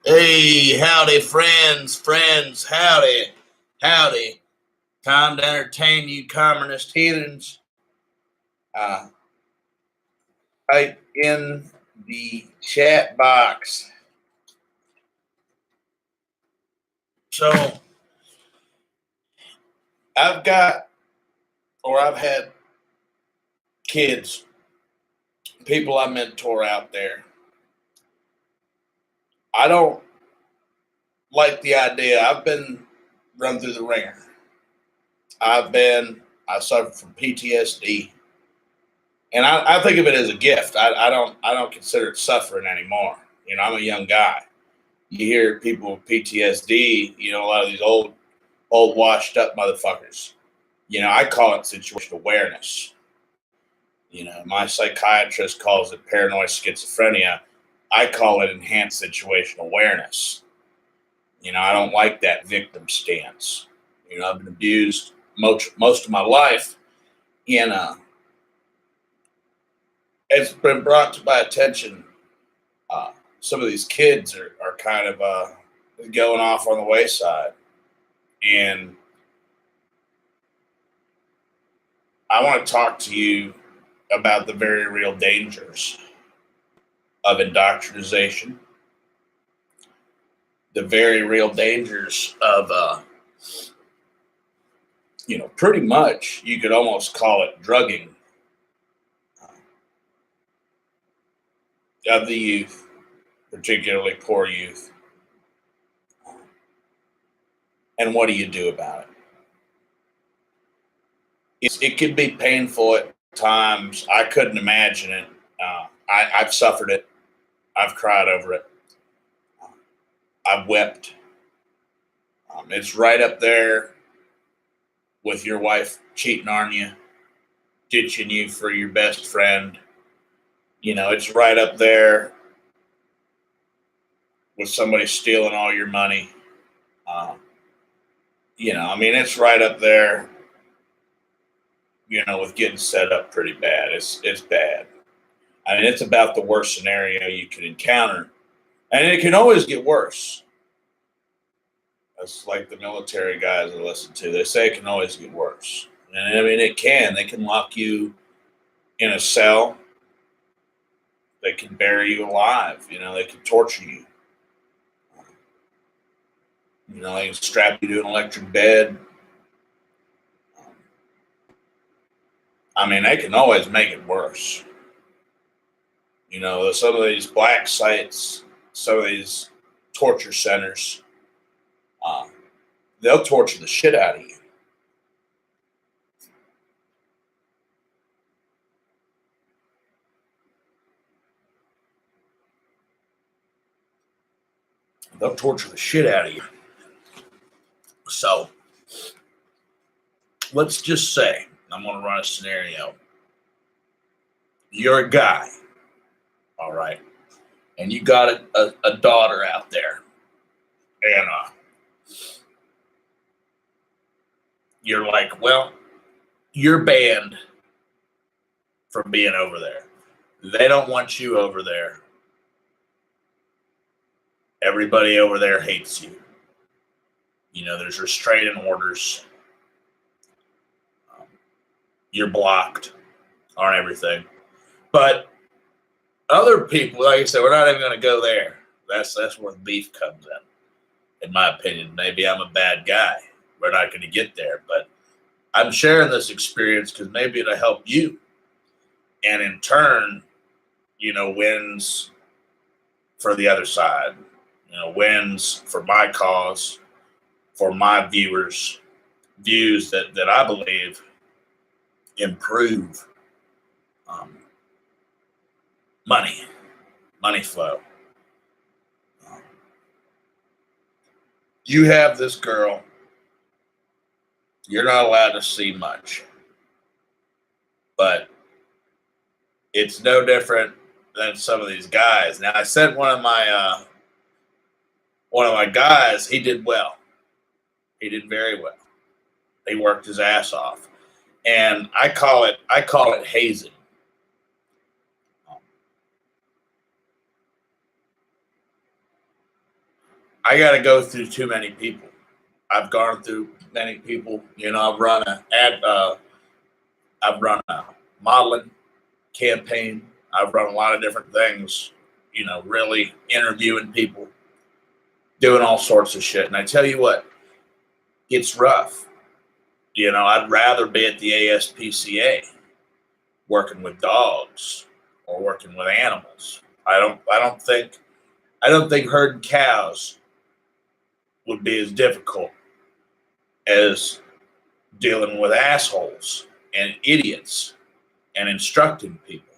Hey, howdy, friends, howdy. Time to entertain you communist heathens. Uh, Type in the chat box. So, I've had kids, people I mentor out there. I don't like the idea. I've been run through the ringer. I suffer from PTSD. And I think of it as a gift. I don't consider it suffering anymore. I'm a young guy. You hear people with PTSD, a lot of these old washed up motherfuckers. I call it situational awareness. My psychiatrist calls it paranoid schizophrenia. I call it enhanced situational awareness. I don't like that victim stance. I've been abused most of my life, and it's been brought to my attention. Uh, some of these kids are kind of going off on the wayside, and I want to talk to you about the very real dangers of indoctrination, the very real dangers of, pretty much you could almost call it drugging of the youth, particularly poor youth. And what do you do about it? It can be painful at times. I couldn't imagine it. I've suffered it. I've cried over it. I've wept. It's right up there with your wife cheating on you, ditching you for your best friend. It's right up there with somebody stealing all your money. Uh, it's right up there, with getting set up pretty bad. It's bad. I mean, it's about the worst scenario you could encounter, and it can always get worse. That's like the military guys I listen to. They say it can always get worse, and I mean it can. They can lock you in a cell. They can bury you alive. They can torture you. They can strap you to an electric bed. I mean, they can always make it worse. Some of these black sites, some of these torture centers, uh, they'll torture the shit out of you. They'll torture the shit out of you. So let's just say I'm going to run a scenario. You're a guy, all right, and you got a daughter out there, and you're like, well, you're banned from being over there. They don't want you over there. Everybody over there hates you. There's restraining orders. You're blocked on everything. But other people, like I said, we're not even going to go there. That's where the beef comes in my opinion. Maybe I'm a bad guy. We're not going to get there. But I'm sharing this experience because maybe it'll help you. And in turn, wins for the other side. Wins for my cause, for my views that I believe improve money flow. You have this girl. You're not allowed to see much, but it's no different than some of these guys. Now, I sent one of my guys. He did well. He did very well. He worked his ass off, and I call it hazing. I got to go through too many people. I've gone through many people. I've run a modeling campaign. I've run a lot of different things. Really interviewing people, doing all sorts of shit. And I tell you what, it's rough. I'd rather be at the ASPCA working with dogs or working with animals. I don't think herding cows would be as difficult as dealing with assholes and idiots and instructing people.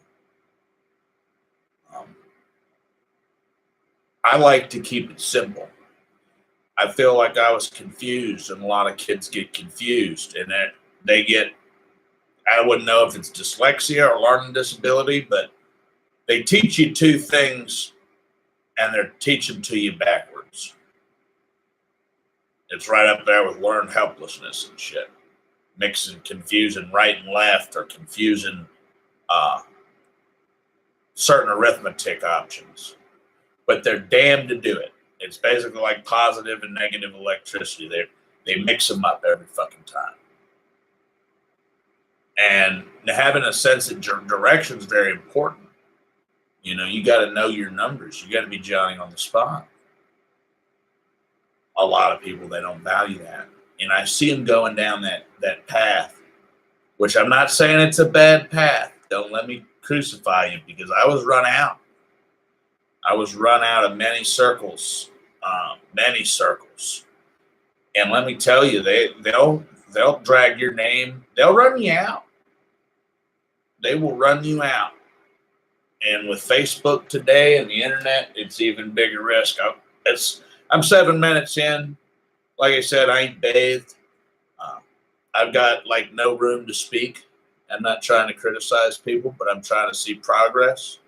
I like to keep it simple. I feel like I was confused, and a lot of kids get confused, and they get, I wouldn't know if it's dyslexia or learning disability, but they teach you two things and they're teaching to you backwards. It's right up there with learned helplessness and shit. Mixing, confusing right and left, or confusing certain arithmetic options. But they're damned to do it. It's basically like positive and negative electricity. They mix them up every fucking time. And having a sense of direction is very important. You got to know your numbers. You got to be Johnny on the spot. A lot of people, they don't value that. And I see them going down that path, which I'm not saying it's a bad path. Don't let me crucify you, because I was run out. I was run out of many circles. And let me tell you, they'll drag your name. They'll run you out. They will run you out. And with Facebook today and the internet, it's even bigger risk. I'm 7 minutes in. Like I said, I ain't bathed. I've got like no room to speak. I'm not trying to criticize people, but I'm trying to see progress.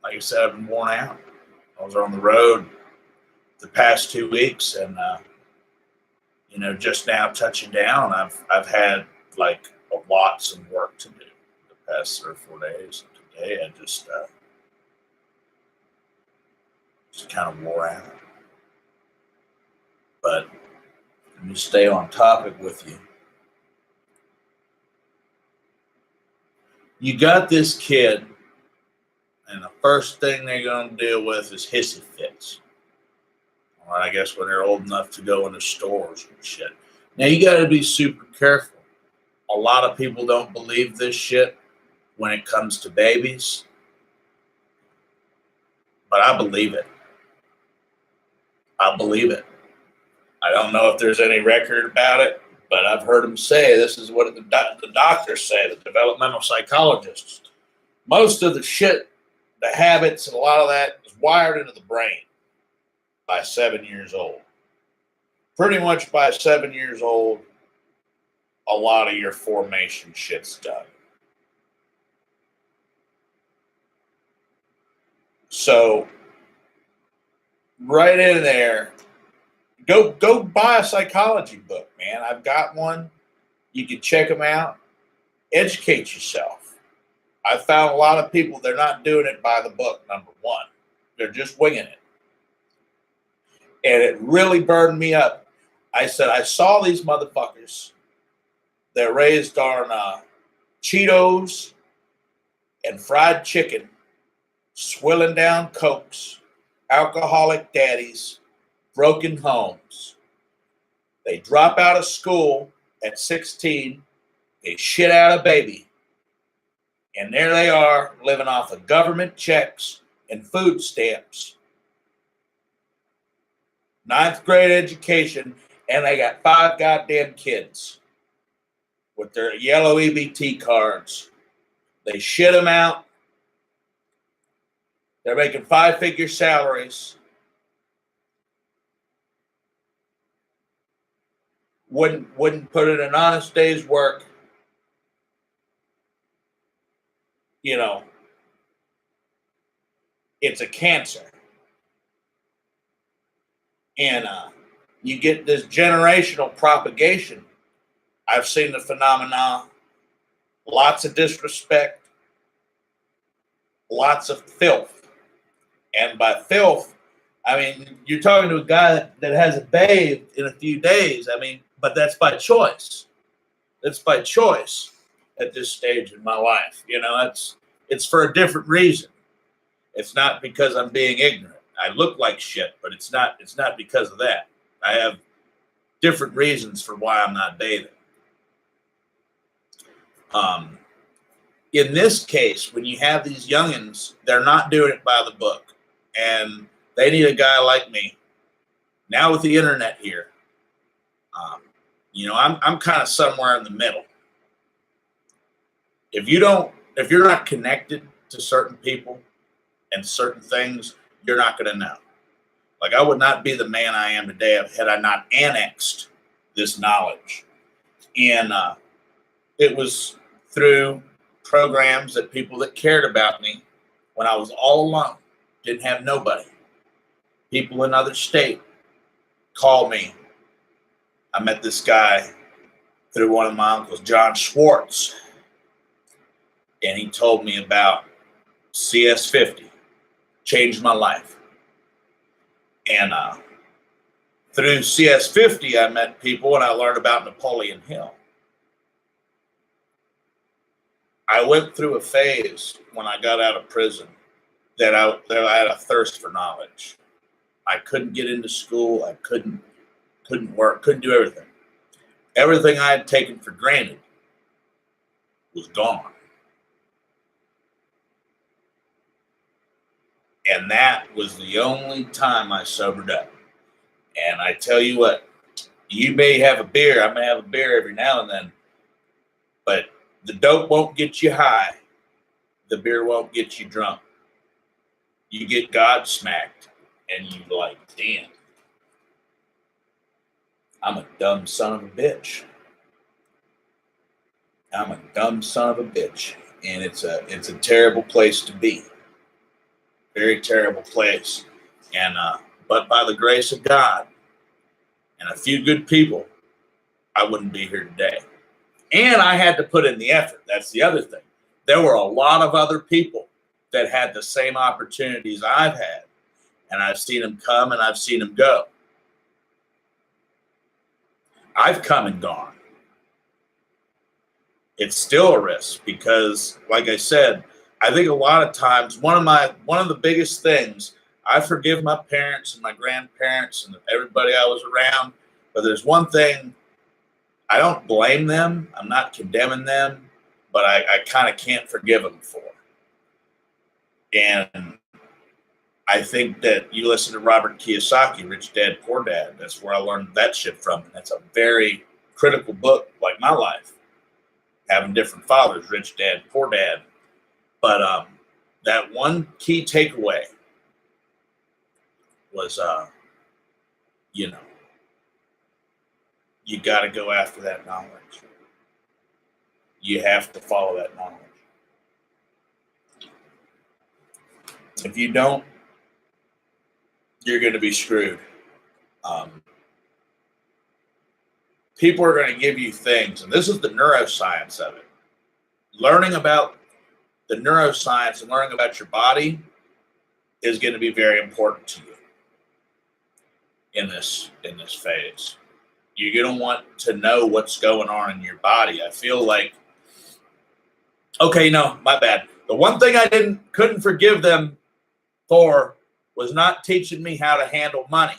Like I said, I've been worn out. I was on the road the past 2 weeks, and just now touching down, I've had like lots of work to do the past 3 or 4 days. And today, I just kind of wore out. But let me stay on topic with you. You got this kid, and the first thing they're going to deal with is hissy fits. Well, I guess when they're old enough to go into stores and shit. Now, you got to be super careful. A lot of people don't believe this shit when it comes to babies. But I believe it. I believe it. I don't know if there's any record about it, but I've heard them say, this is what the doctors say, the developmental psychologists. Most of the shit, the habits, and a lot of that is wired into the brain by 7 years old. Pretty much by 7 years old, a lot of your formation shit's done. So, right in there, go buy a psychology book, man. I've got one. You can check them out. Educate yourself. I found a lot of people, they're not doing it by the book, number one. They're just winging it. And it really burned me up. I said, I saw these motherfuckers. They're raised on Cheetos and fried chicken, swilling down Cokes, alcoholic daddies, broken homes. They drop out of school at 16. They shit out a baby. And there they are, living off of government checks and food stamps. 9th grade education, and they got 5 goddamn kids with their yellow EBT cards. They shit them out. They're making 5-figure salaries. Wouldn't put in an honest day's work. It's a cancer. And you get this generational propagation. I've seen the phenomena. Lots of disrespect. Lots of filth. And by filth, I mean, you're talking to a guy that hasn't bathed in a few days. I mean, but that's by choice. That's by choice at this stage in my life. You know, it's for a different reason. It's not because I'm being ignorant. I look like shit, but it's not because of that. I have different reasons for why I'm not bathing. In this case, when you have these youngins, they're not doing it by the book, and they need a guy like me. Now with the internet here, you know, I'm kind of somewhere in the middle. If you're not connected to certain people and certain things, you're not going to know. Like, I would not be the man I am today had I not annexed this knowledge. And it was through programs that people that cared about me when I was all alone, didn't have nobody. People in other state called me. I met this guy through one of my uncles, John Schwartz, and he told me about CS50. Changed my life. And through CS50, I met people and I learned about Napoleon Hill. I went through a phase when I got out of prison that I had a thirst for knowledge. I couldn't get into school. I couldn't work, couldn't do everything. Everything I had taken for granted was gone. And that was the only time I sobered up. And I tell you what, you may have a beer. I may have a beer every now and then, but the dope won't get you high. The beer won't get you drunk. You get God smacked and you like, damn, I'm a dumb son of a bitch. I'm a dumb son of a bitch. And it's a terrible place to be. Very terrible place. And but by the grace of God and a few good people, I wouldn't be here today. And I had to put in the effort. That's the other thing. There were a lot of other people that had the same opportunities I've had. And I've seen them come and I've seen them go. I've come and gone. It's still a risk because, like I said, I think a lot of times one of the biggest things, I forgive my parents and my grandparents and everybody I was around, but there's one thing, I don't blame them. I'm not condemning them, but I kind of can't forgive them for. And I think that you listen to Robert Kiyosaki, Rich Dad, Poor Dad. That's where I learned that shit from. And that's a very critical book, like my life. Having different fathers, Rich Dad, Poor Dad. But that one key takeaway was, you know, you got to go after that knowledge. You have to follow that knowledge. If you don't, you're going to be screwed. People are going to give you things, and this is the neuroscience of it. Learning about the neuroscience and learning about your body is going to be very important to you in this phase. You're going to want to know what's going on in your body. I feel like, okay, no, my bad. The one thing I couldn't forgive them for was not teaching me how to handle money.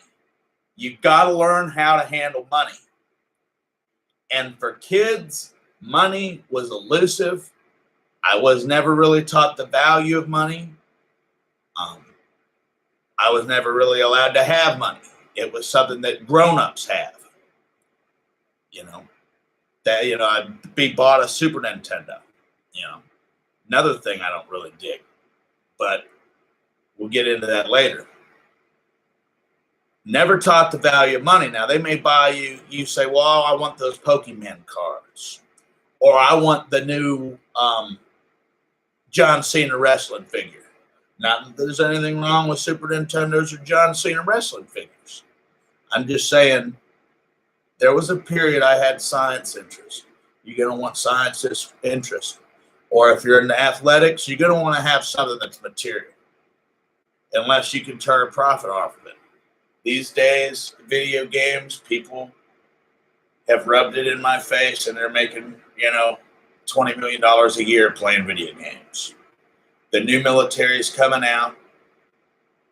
You got to learn how to handle money. And for kids, money was elusive. I was never really taught the value of money. I was never really allowed to have money. It was something that grown-ups have. You know, that, you know, I'd be bought a Super Nintendo. You know, another thing I don't really dig, but we'll get into that later. Never taught the value of money. Now, they may buy you say, well, I want those Pokemon cards, or I want the new John Cena wrestling figure. Not that there's anything wrong with Super Nintendos or John Cena wrestling figures. I'm just saying there was a period I had science interest. You're going to want science interest. Or if you're into athletics, you're going to want to have something that's material. Unless you can turn a profit off of it. These days, video games, people have rubbed it in my face and they're making, $20 million a year playing video games. The new military is coming out,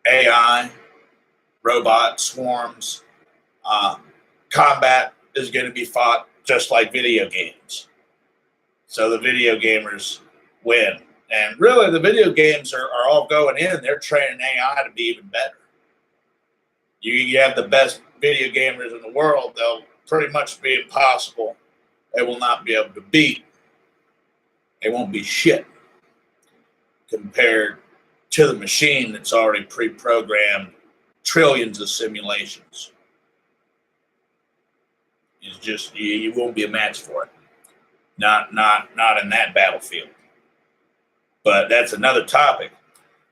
AI, robot swarms, combat is going to be fought just like video games. So the video gamers win. And really, the video games are all going in. They're training AI to be even better. You have the best video gamers in the world, they'll pretty much be impossible. They will not be able to beat. They won't be shit compared to the machine that's already pre-programmed trillions of simulations. It's just you won't be a match for it. Not in that battlefield. But that's another topic.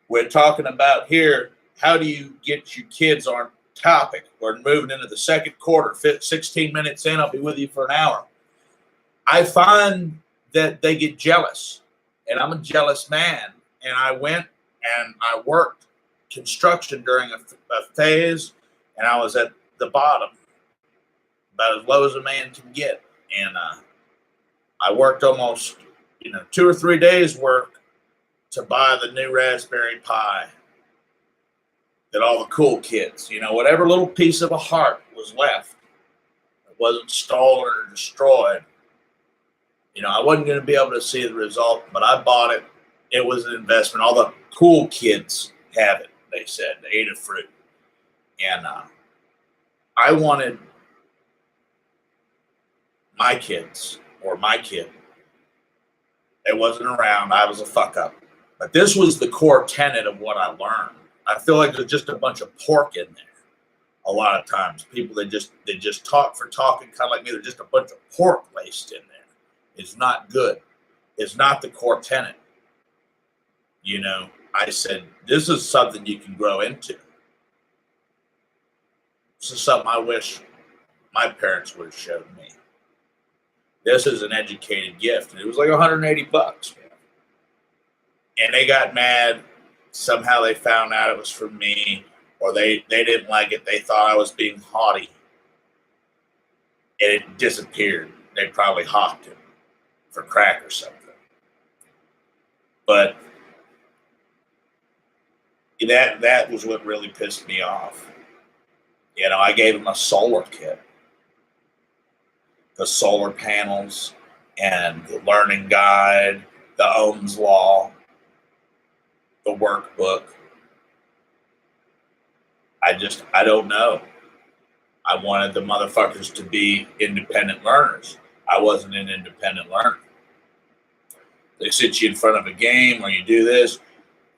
We're talking about here, how do you get your kids on topic? We're moving into the second quarter, 16 minutes in, I'll be with you for an hour. I find that they get jealous, and I'm a jealous man. And I went and I worked construction during a phase, and I was at the bottom, about as low as a man can get. And I worked almost, 2 or 3 days work to buy the new Raspberry Pi that all the cool kids, whatever little piece of a heart was left, it wasn't stolen or destroyed. I wasn't going to be able to see the result, but I bought it. It was an investment. All the cool kids have it, they said. They ate a fruit. And I wanted my kids, or my kid. It wasn't around. I was a fuck up. But this was the core tenet of what I learned. I feel like there's just a bunch of pork in there. A lot of times, people they just talk for talking, kind of like me. There's just a bunch of pork laced in there. It's not good. It's not the core tenet. I said, this is something you can grow into. This is something I wish my parents would have showed me. This is an educated gift. And it was like $180, man. And they got mad. Somehow they found out it was for me, or they didn't like it. They thought I was being haughty. And it disappeared. They probably hawked it for crack or something. But that was what really pissed me off. I gave him a solar kit. The solar panels and the learning guide, the Ohm's Law, the workbook. I don't know. I wanted the motherfuckers to be independent learners. I wasn't an independent learner. They sit you in front of a game or you do this.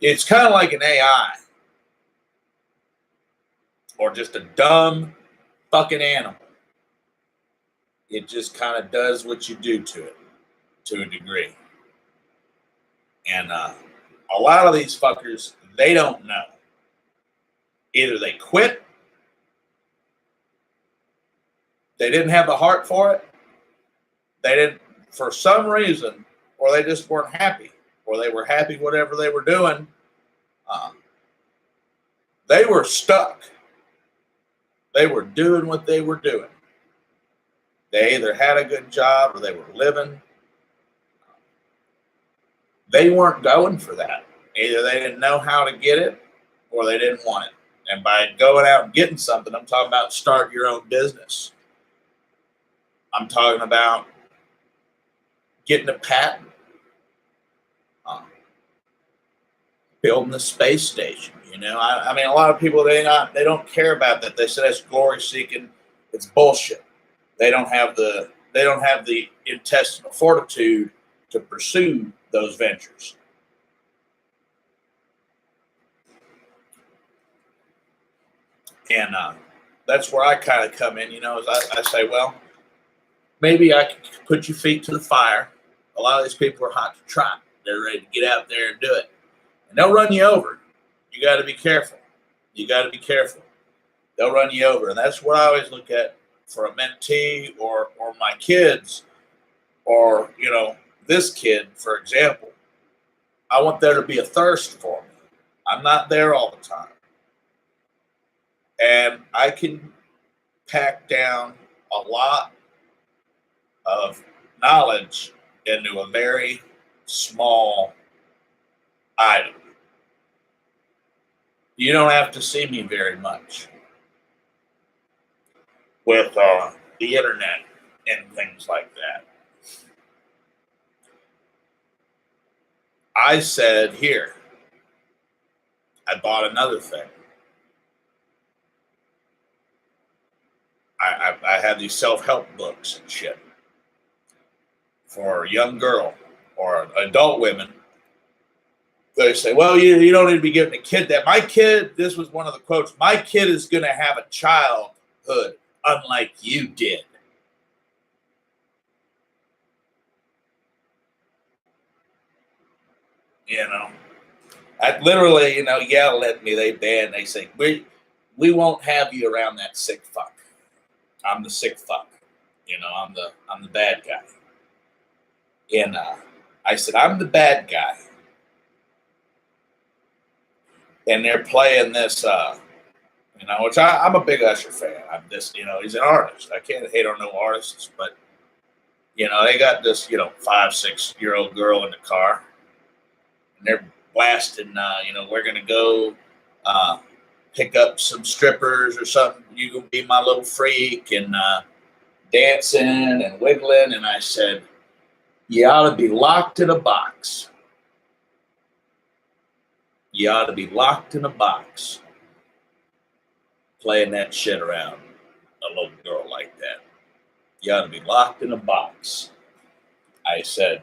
It's kind of like an AI or just a dumb fucking animal. It just kind of does what you do to it to a degree. And a lot of these fuckers, they don't know. Either they quit, they didn't have the heart for it, they didn't, for some reason, or they just weren't happy, or they were happy whatever they were doing. They were stuck. They were doing what they were doing. They either had a good job or they were living. They weren't going for that. Either they didn't know how to get it or they didn't want it. And by going out and getting something, I'm talking about start your own business. I'm talking about getting a patent, building a space station. I mean, a lot of people they don't care about that. They say that's glory seeking. It's bullshit. They don't have the intestinal fortitude to pursue those ventures. And that's where I kind of come in. As I say, well, maybe I can put your feet to the fire. A lot of these people are hot to trot. They're ready to get out there and do it. And they'll run you over. You got to be careful. They'll run you over. And that's what I always look at for a mentee or my kids or, this kid, for example. I want there to be a thirst for me. I'm not there all the time. And I can pack down a lot of knowledge into a very small item. You don't have to see me very much with the internet and things like that. I said, here, I bought another thing. I have these self-help books and shit for a young girl or adult women. They say, well, you don't need to be giving a kid that. My kid, this was one of the quotes, my kid is going to have a childhood unlike you did. You know, I literally, yell at me. They ban. They say, we won't have you around that sick fuck. I'm the sick fuck. I'm the bad guy. And I said, I'm the bad guy. And they're playing this, which I'm a big Usher fan. He's an artist. I can't hate on no artists, but they got this, 5-6-year-old girl in the car, and they're blasting. We're gonna go pick up some strippers or something. You gonna be my little freak, and dancing and wiggling. And I said, you ought to be locked in a box. You ought to be locked in a box playing that shit around a little girl like that. You ought to be locked in a box. I said,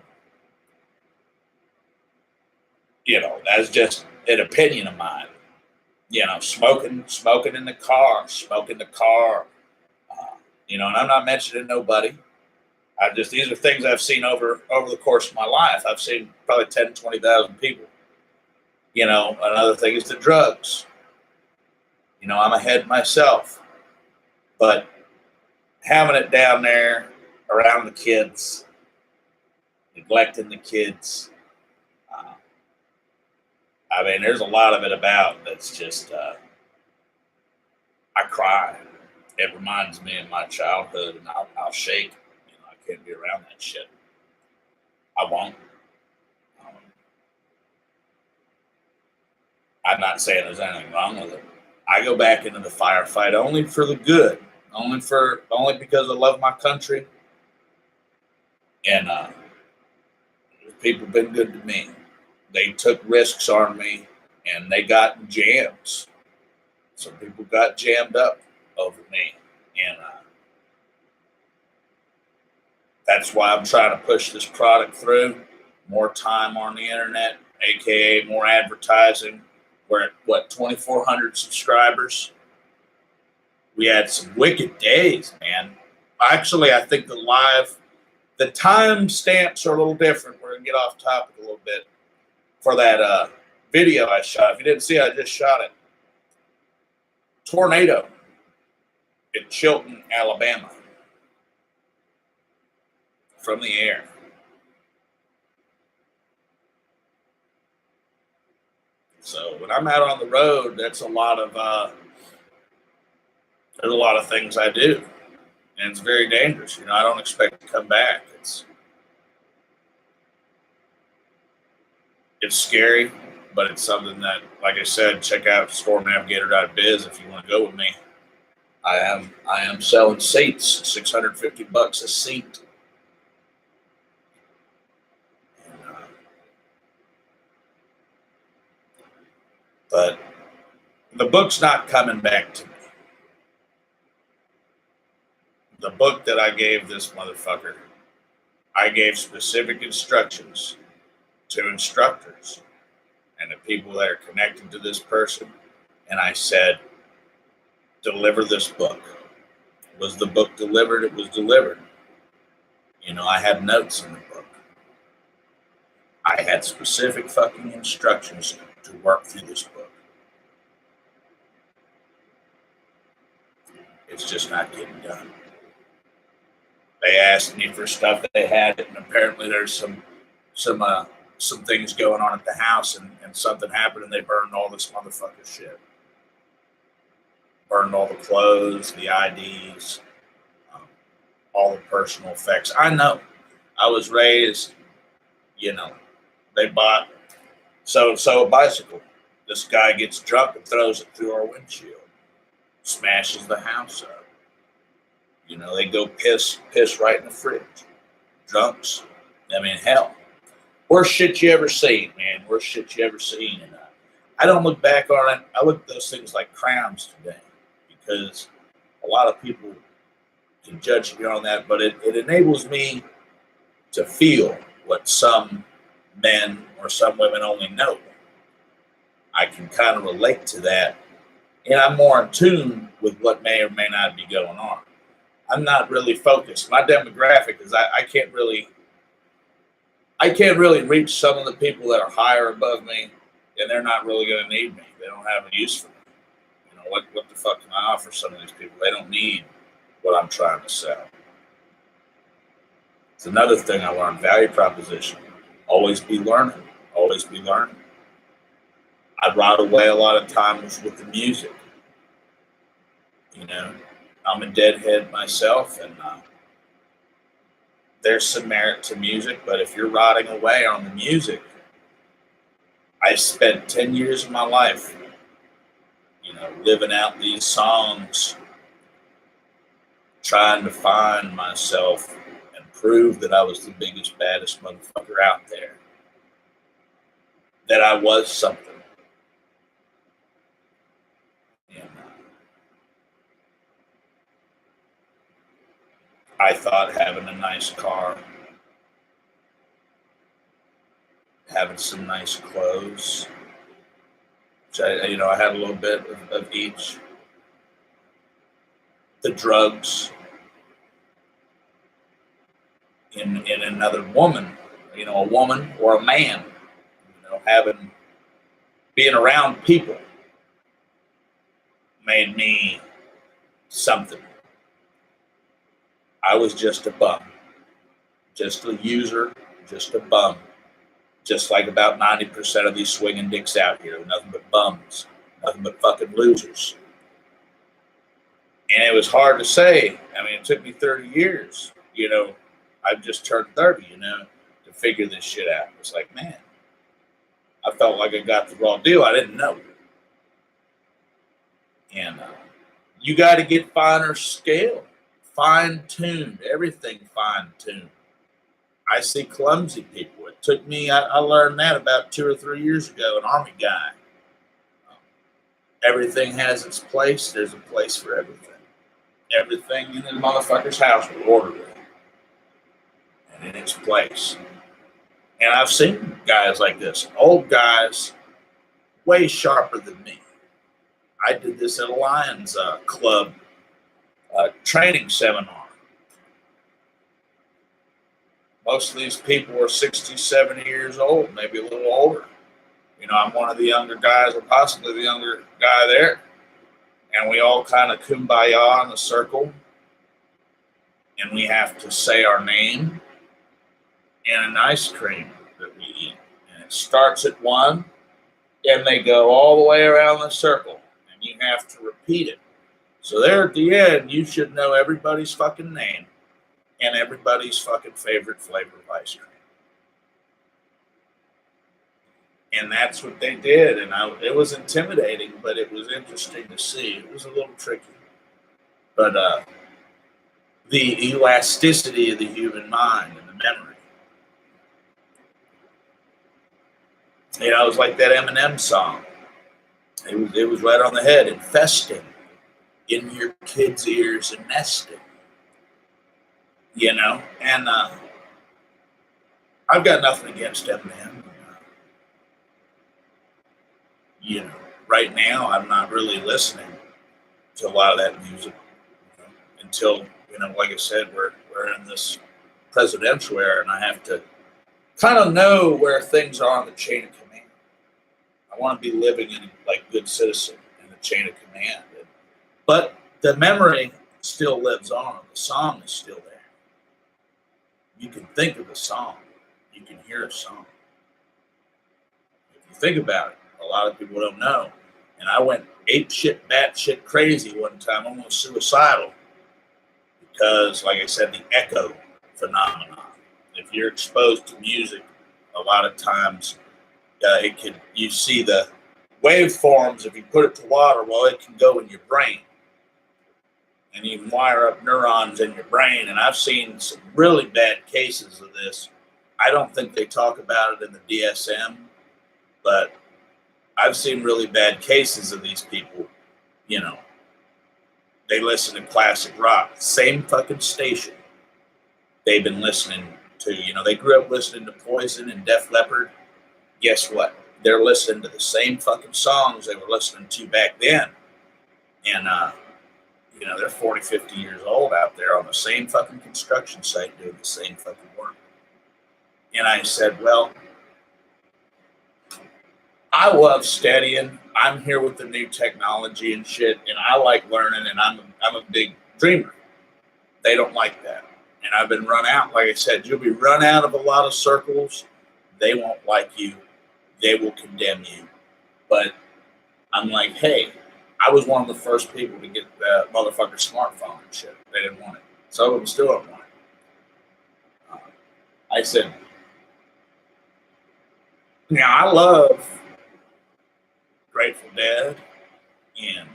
that's just an opinion of mine. Smoking in the car, and I'm not mentioning nobody. These are things I've seen over the course of my life. I've seen probably 10, 20,000 people. Another thing is the drugs. I'm ahead myself, but having it down there around the kids, neglecting the kids. There's a lot of it about that's just, I cry. It reminds me of my childhood, and I'll shake. I can't be around that shit. I won't. I'm not saying there's anything wrong with it. I go back into the firefight only for the good, only because I love my country, and people have been good to me. They took risks on me, and they got in jams. Some people got jammed up over me, and that's why I'm trying to push this product through. More time on the internet, aka more advertising. We're at 2,400 subscribers. We had some wicked days, man. Actually, I think the time stamps are a little different. We're gonna get off topic a little bit for that video I shot. If you didn't see it, I just shot it. Tornado in Chilton, Alabama, from the air. So when I'm out on the road, there's a lot of things I do, and it's very dangerous. I don't expect to come back. It's scary, but it's something that, like I said, check out stormnavigator.biz if you want to go with me. I am selling seats, $650 a seat. But the book's not coming back to me. The book that I gave this motherfucker, I gave specific instructions to instructors and the people that are connected to this person. And I said, deliver this book. Was the book delivered? It was delivered. I had notes in the book. I had specific fucking instructions to work through this book. It's just not getting done. They asked me for stuff that they had, and apparently there's some things going on at the house, and something happened, and they burned all this motherfucker shit. burned all the clothes, the IDs, um, all the personal effects. I know. I was raised, you know, they bought so and so a bicycle. This guy gets drunk and throws it through our windshield, smashes the house up. They go piss right in the fridge. Drunks. I mean, hell. Worst shit you ever seen, man. Worst shit you ever seen. And I don't look back on it. I look at those things like crimes today because a lot of people can judge me on that, but it enables me to feel what some men or some women only know. I can kind of relate to that, and I'm more in tune with what may or may not be going on. I'm not really focused. My demographic is I can't really reach some of the people that are higher above me, and they're not really going to need me. They don't have a use for me. What the fuck can I offer some of these people? They don't need what I'm trying to sell. It's another thing I learned, value proposition. Always be learning. Always be learning. I ride away a lot of times with the music. I'm a deadhead myself, and there's some merit to music, but if you're rotting away on the music, I spent 10 years of my life, living out these songs, trying to find myself and prove that I was the biggest, baddest motherfucker out there, that I was something. And I thought having a nice car, having some nice clothes, which I had a little bit of each. The drugs in another woman, a woman or a man, being around people made me something. I was just a bum, just a user, just a bum. Just like about 90% of these swinging dicks out here, nothing but bums, nothing but fucking losers. And it was hard to say. I mean, it took me 30 years. I've just turned 30, to figure this shit out. It's like, man, I felt like I got the raw deal. I didn't know. And you got to get finer scale, fine-tuned, everything fine-tuned. I see clumsy people. It took me, I learned that about 2 or 3 years ago, an Army guy. Everything has its place. There's a place for everything. Everything in the motherfucker's house was orderly and in its place. And I've seen guys like this, old guys, way sharper than me. I did this at a Lions Club training seminar. Most of these people are 60, 70 years old, maybe a little older. I'm one of the younger guys, or possibly the younger guy there. And we all kind of kumbaya in the circle. And we have to say our name and an ice cream that we eat. And it starts at 1, and they go all the way around the circle. And you have to repeat it. So there at the end, you should know everybody's fucking name and everybody's fucking favorite flavor of ice cream. And that's what they did. And it was intimidating, but it was interesting to see. It was a little tricky. But the elasticity of the human mind and the memory. It was like that Eminem song. It was right on the head. Infesting in your kids' ears and nesting. And I've got nothing against Eminem. Right now I'm not really listening to a lot of that music until, like I said, we're in this presidential era, and I have to kind of know where things are on the chain of command. I want to be living in like good citizen in the chain of command. But the memory still lives on. The song is still there. You can think of a song. You can hear a song. If you think about it, a lot of people don't know. And I went ape shit, bat shit crazy one time, almost suicidal, because, like I said, the echo phenomenon. If you're exposed to music, a lot of times you see the waveforms. If you put it to water, well, it can go in your brain, and you can wire up neurons in your brain. And I've seen some really bad cases of this. I don't think they talk about it in the DSM, but I've seen really bad cases of these people. You know, they listen to classic rock, same fucking station they've been listening to. You know, they grew up listening to Poison and Def Leppard. Guess what? They're listening to the same fucking songs they were listening to back then. And, you know, they're 40, 50 years old out there on the same fucking construction site doing the same fucking work. And I said, well, I love studying. I'm here with the new technology and shit, and I like learning, and I'm a big dreamer. They don't like that. And I've been run out. Like I said, you'll be run out of a lot of circles. They won't like you. They will condemn you. But I'm like, hey, I was one of the first people to get the motherfucker smartphone and shit. They didn't want it. Some of them still don't want it. I said, now I love Grateful Dead and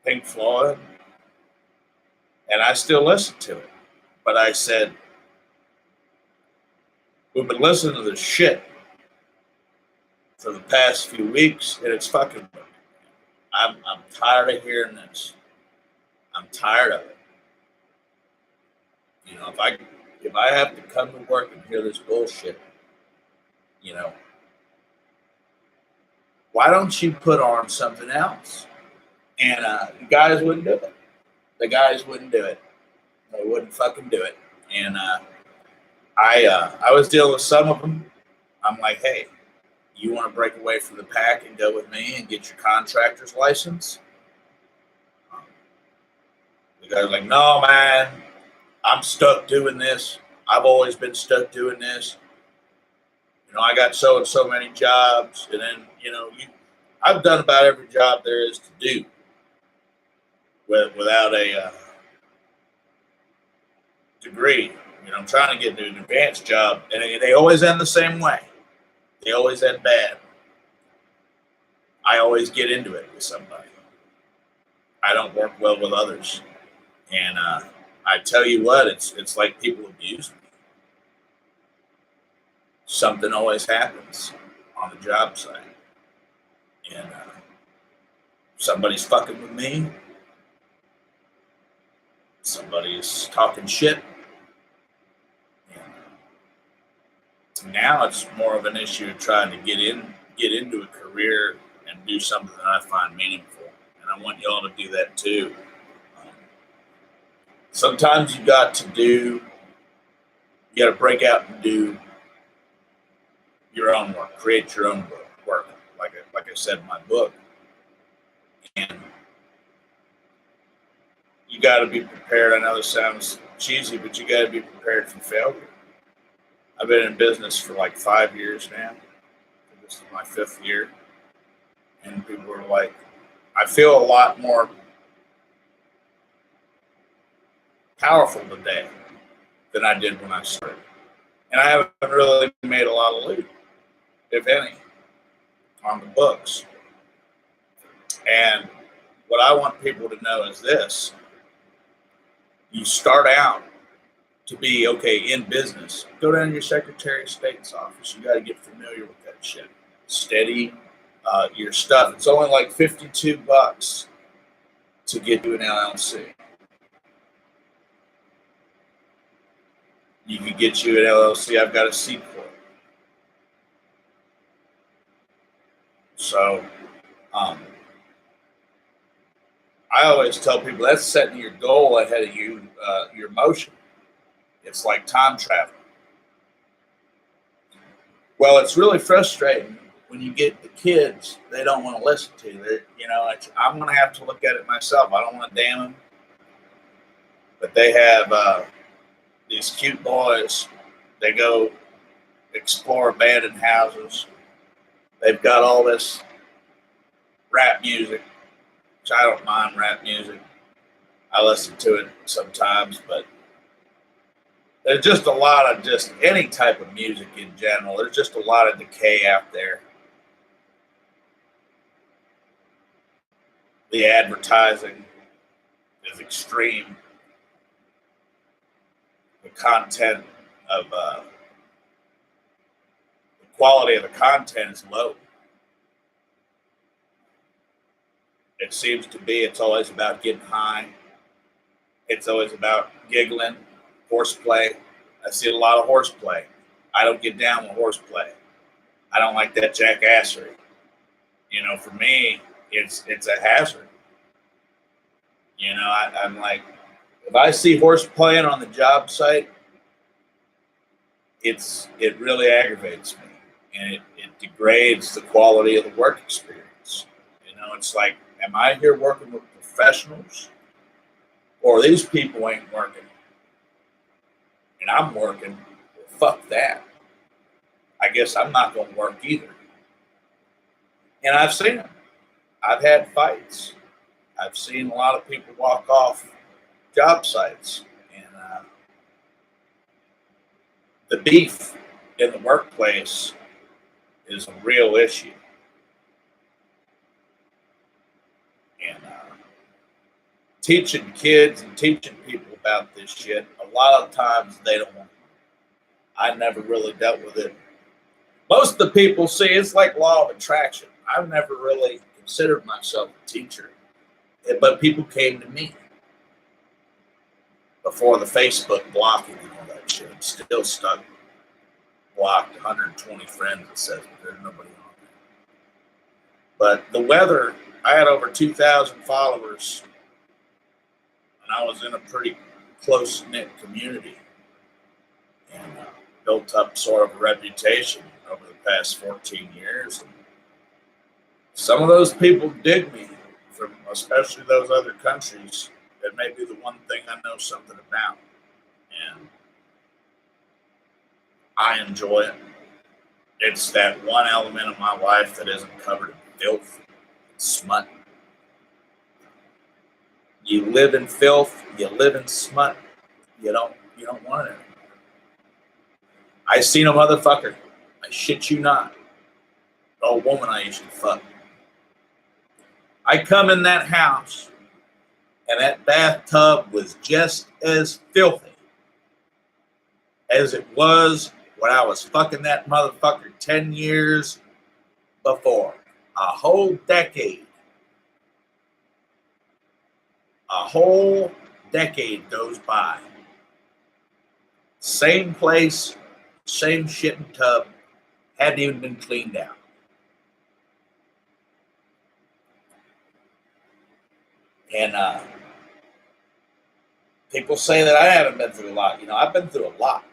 Pink Floyd, and I still listen to it. But I said, we've been listening to this shit for the past few weeks, and it's fucking. I'm tired of hearing this. I'm tired of it. You know, if I have to come to work and hear this bullshit, you know, why don't you put on something else? And the guys wouldn't do it. The guys wouldn't do it. They wouldn't fucking do it. And I was dealing with some of them. I'm like, hey, you want to break away from the pack and go with me and get your contractor's license? The guy's like, no, man, I'm stuck doing this. I've always been stuck doing this. You know, I got so and so many jobs, and then, you know, I've done about every job there is to do without a degree. You know, I'm trying to get into an advanced job, and they always end the same way. They always end bad. I always get into it with somebody. I don't work well with others, and I tell you what, it's like people abuse me. Something always happens on the job site, and somebody's fucking with me. Somebody's talking shit. And now it's more of an issue of trying to get into a career and do something that I find meaningful, and I want y'all to do that too. Sometimes you got to break out and do your own work, create your own work, like I said in my book. And you got to be prepared. I know this sounds cheesy, but you got to be prepared for failure. I've been in business for like 5 years now. This is my 5th year. And people are like, I feel a lot more powerful today than I did when I started. And I haven't really made a lot of loot, if any, on the books. And what I want people to know is this. You start out to be, okay, in business. Go down to your Secretary of State's office. You got to get familiar with that shit. Steady your stuff. It's only like $52 to get you an LLC. You can get you an LLC. I've got a C Corp. So, I always tell people that's setting your goal ahead of you, your motion. It's like time travel. Well, it's really frustrating when you get the kids, they don't want to listen to you. You know, I'm going to have to look at it myself. I don't want to damn them. But they have these cute boys. They go explore abandoned houses. They've got all this rap music, which I don't mind rap music. I listen to it sometimes, but there's just a lot of just any type of music in general. There's just a lot of decay out there. The advertising is extreme. The content of the quality of the content is low. It seems to be it's always about getting high. It's always about giggling, horseplay. I see a lot of horseplay. I don't get down with horseplay. I don't like that jackassery. You know, for me, it's a hazard. You know, I'm like, if I see horse playing on the job site, it really aggravates me, and it degrades the quality of the work experience. You know, it's like, am I here working with professionals, or these people ain't working, and I'm working? Well, fuck that. I guess I'm not going to work either. And I've seen them. I've had fights. I've seen a lot of people walk off job sites, and the beef in the workplace is a real issue. And teaching kids and teaching people about this shit, a lot of times they don't want to. I never really dealt with it. Most of the people see it's like law of attraction. I've never really considered myself a teacher, but people came to me before the Facebook blocking and all that shit. I'm still stuck, blocked 120 friends. It says there's nobody on there. But the weather, I had over 2,000 followers, and I was in a pretty close-knit community, and built up sort of a reputation over the past 14 years. And some of those people dig me, from especially those other countries. That may be the one thing I know something about, and I enjoy it. It's that one element of my life that isn't covered in filth and smut. You live in filth, you live in smut, you don't want it anymore. I seen a motherfucker, I shit you not, a woman I used to fuck. I come in that house, and that bathtub was just as filthy as it was when I was fucking that motherfucker 10 years before. A whole decade. A whole decade goes by. Same place, same shit and tub, hadn't even been cleaned out. And people say that I haven't been through a lot. You know, I've been through a lot.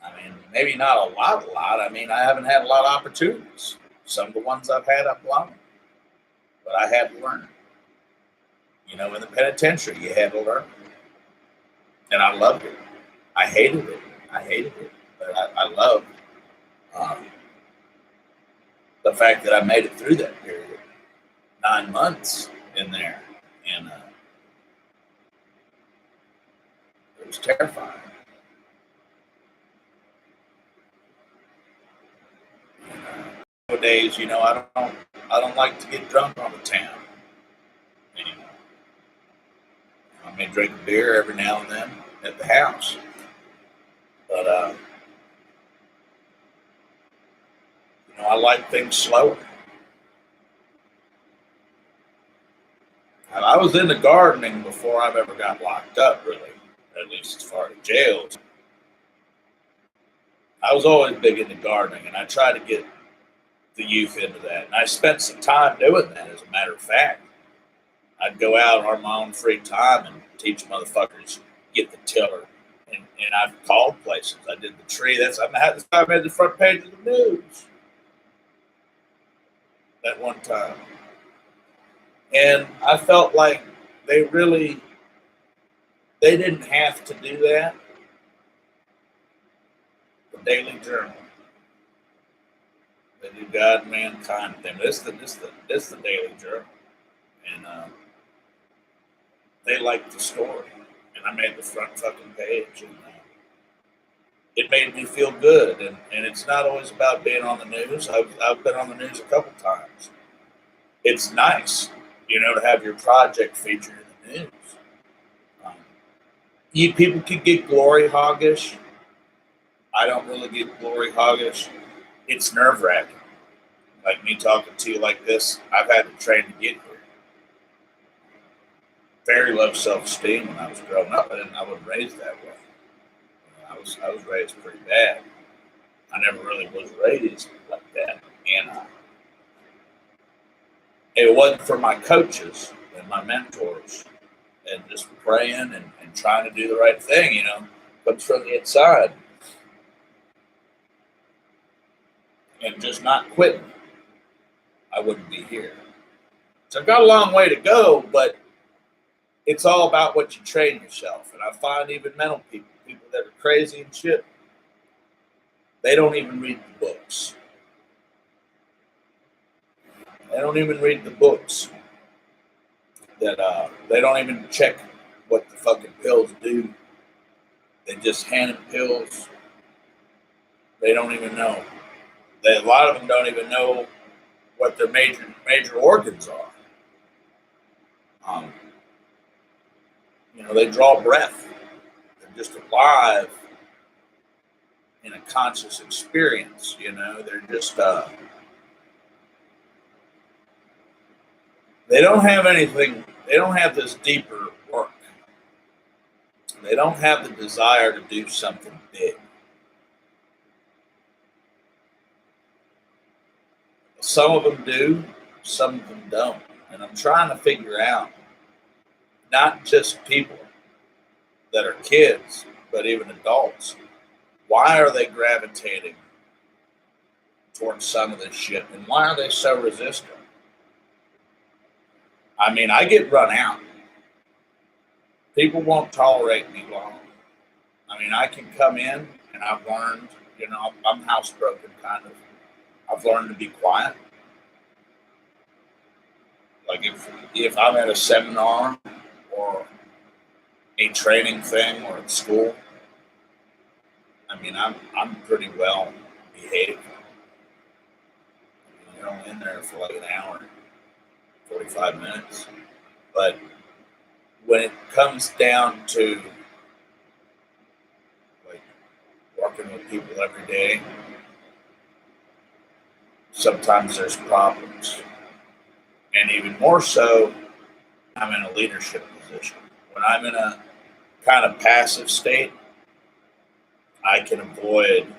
I mean, maybe not a lot. I mean, I haven't had a lot of opportunities. Some of the ones I've had, I've blown. But I had to learn. You know, in the penitentiary, you had to learn. And I loved it. I hated it. But I loved the fact that I made it through that period. 9 months in there. And it was terrifying. Nowadays, you know, I don't like to get drunk on the town anymore. I may drink a beer every now and then at the house, but you know, I like things slower. And I was into gardening before I've ever got locked up, really, at least as far as jails. I was always big into gardening, and I tried to get the youth into that. And I spent some time doing that, as a matter of fact. I'd go out on my own free time and teach motherfuckers get the tiller. And I've called places. I did the tree. I made the front page of the news that one time. And I felt like they didn't have to do that. The Daily Journal. They do God and mankind thing. This the Daily Journal, and they liked the story, and I made the front fucking page, and it made me feel good. And it's not always about being on the news. I've been on the news a couple times. It's nice, to have your project featured in the news. Um, people can get glory hoggish. I don't really get glory hoggish. It's nerve wracking. Like me talking to you like this, I've had to train to get here. Very low self esteem when I was growing up, and I wasn't raised that way. I was raised pretty bad. I never really was raised like that, and it wasn't for my coaches and my mentors, and just praying and trying to do the right thing. Comes from the inside, and just not quitting. I wouldn't be here. So I've got a long way to go, but it's all about what you train yourself. And I find even mental people that are crazy and shit, they don't even read the books. They don't even read the books. They don't even check what the fucking pills do. They just hand them pills. They don't even know. A lot of them don't even know what their major organs are. They draw breath. They're just alive in a conscious experience. They're just they don't have anything. They don't have this deeper work. They don't have the desire to do something big. Some of them do, some of them don't. And I'm trying to figure out, not just people that are kids, but even adults, why are they gravitating towards some of this shit? And why are they so resistant? I mean, I get run out. People won't tolerate me long. I mean, I can come in and I've learned, I'm housebroken kind of. I've learned to be quiet. Like if I'm at a seminar or a training thing or at school, I mean, I'm pretty well behaved. You're only in there for like an hour, 45 minutes. But when it comes down to like working with people every day, sometimes there's problems. And even more so, I'm in a leadership position. When I'm in a kind of passive state, I can avoid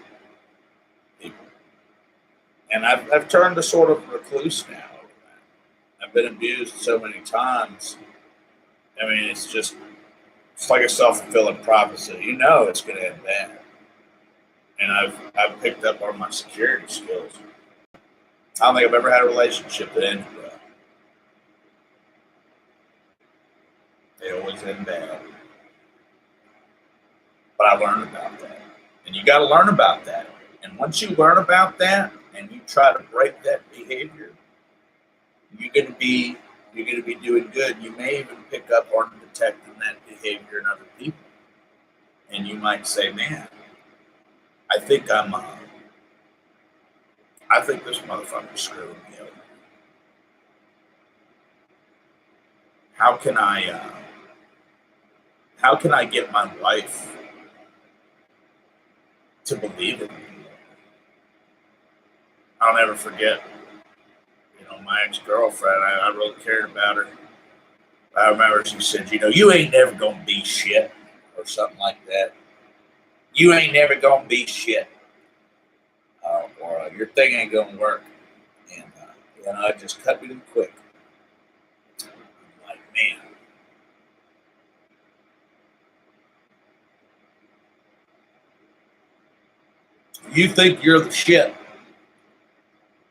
people. And I've turned to sort of recluse now over that. I've been abused so many times. I mean, it's like a self-fulfilling prophecy. It's going to end bad. And I've picked up on my security skills. I don't think I've ever had a relationship that ended well. They always end bad. But I learned about that. And you got to learn about that. And once you learn about that and you try to break that behavior, you're going to be doing good. You may even pick up on detecting that behavior in other people. And you might say, man, I think this motherfucker's screwing me over. How can I get my wife to believe in me? I'll never forget, my ex-girlfriend, I really cared about her. I remember she said, you ain't never gonna be shit, or something like that. You ain't never gonna be shit. Or your thing ain't gonna work. And, it just cut me to the quick. I'm like, man. You think you're the shit.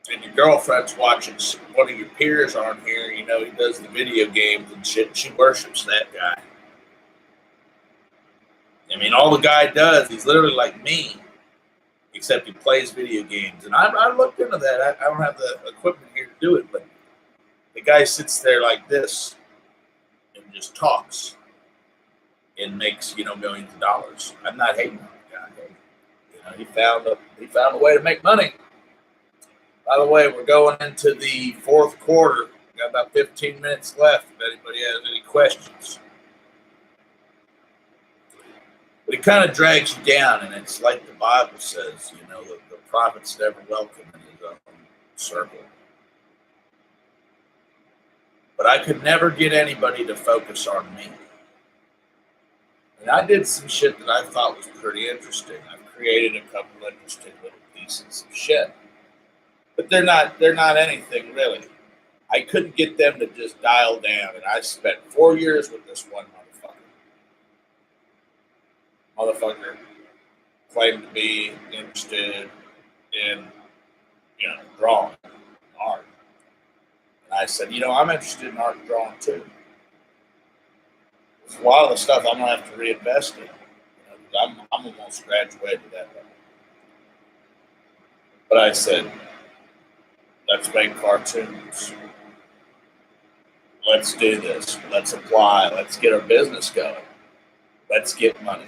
And your girlfriend's watching one of your peers on here, he does the video games and shit. She worships that guy. I mean, all the guy does, he's literally like me. except he plays video games. And I looked into that. I don't have the equipment here to do it, but the guy sits there like this and just talks and makes, millions of dollars. I'm not hating on the guy. He found a way to make money. By the way, we're going into the fourth quarter. We've got about 15 minutes left if anybody has any questions. But it kind of drags you down, and it's like the Bible says, the prophet's never welcome in his own circle. But I could never get anybody to focus on me. And I did some shit that I thought was pretty interesting. I've created a couple interesting little pieces of shit. But they're not anything really. I couldn't get them to just dial down, and I spent 4 years with this one motherfucker claimed to be interested in, drawing art. And I said, I'm interested in art and drawing too. A lot of the stuff I'm gonna have to reinvest in. I'm almost graduated that level. But I said, let's make cartoons. Let's do this. Let's apply. Let's get our business going. Let's get money.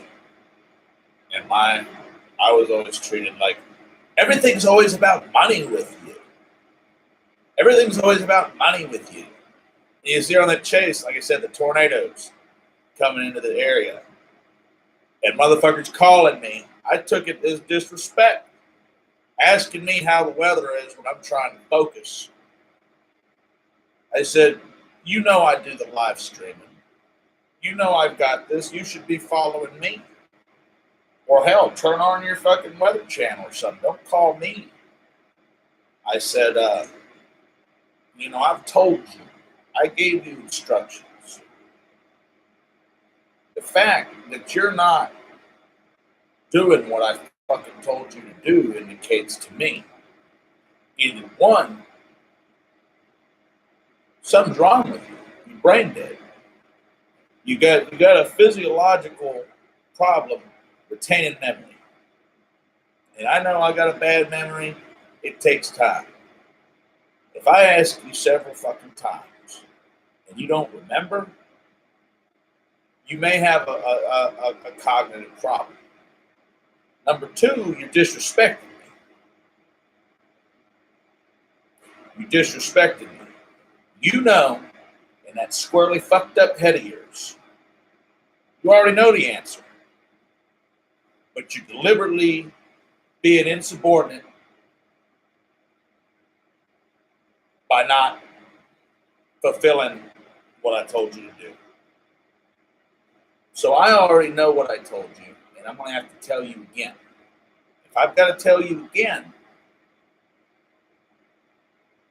And I was always treated like everything's always about money with you. Everything's always about money with you. And you see on that chase, like I said, the tornadoes coming into the area. And motherfuckers calling me. I took it as disrespect. Asking me how the weather is when I'm trying to focus. I said, I do the live streaming. I've got this. You should be following me. Or hell, turn on your fucking weather channel or something. Don't call me. I said, I've told you. I gave you instructions. The fact that you're not doing what I fucking told you to do indicates to me either one, something's wrong with you. You're brain dead. You got a physiological problem retaining memory. And I know I got a bad memory. It takes time. If I ask you several fucking times and you don't remember, you may have a cognitive problem. Number two, you're disrespecting me. You're disrespecting me. In that squirrely fucked up head of yours, you already know the answer. But you're deliberately being insubordinate by not fulfilling what I told you to do. So I already know what I told you, and I'm going to have to tell you again. If I've got to tell you again,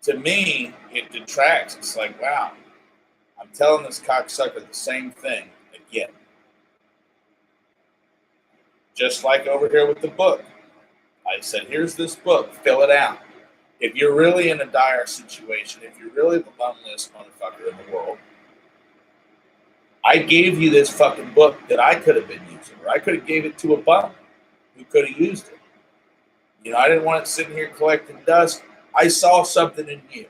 to me, it detracts. It's like, wow, I'm telling this cocksucker the same thing again. Just like over here with the book. I said, here's this book, fill it out. If you're really in a dire situation, if you're really the loneliest motherfucker in the world, I gave you this fucking book that I could have been using, or I could have gave it to a bum who could have used it. I didn't want it sitting here collecting dust. I saw something in you.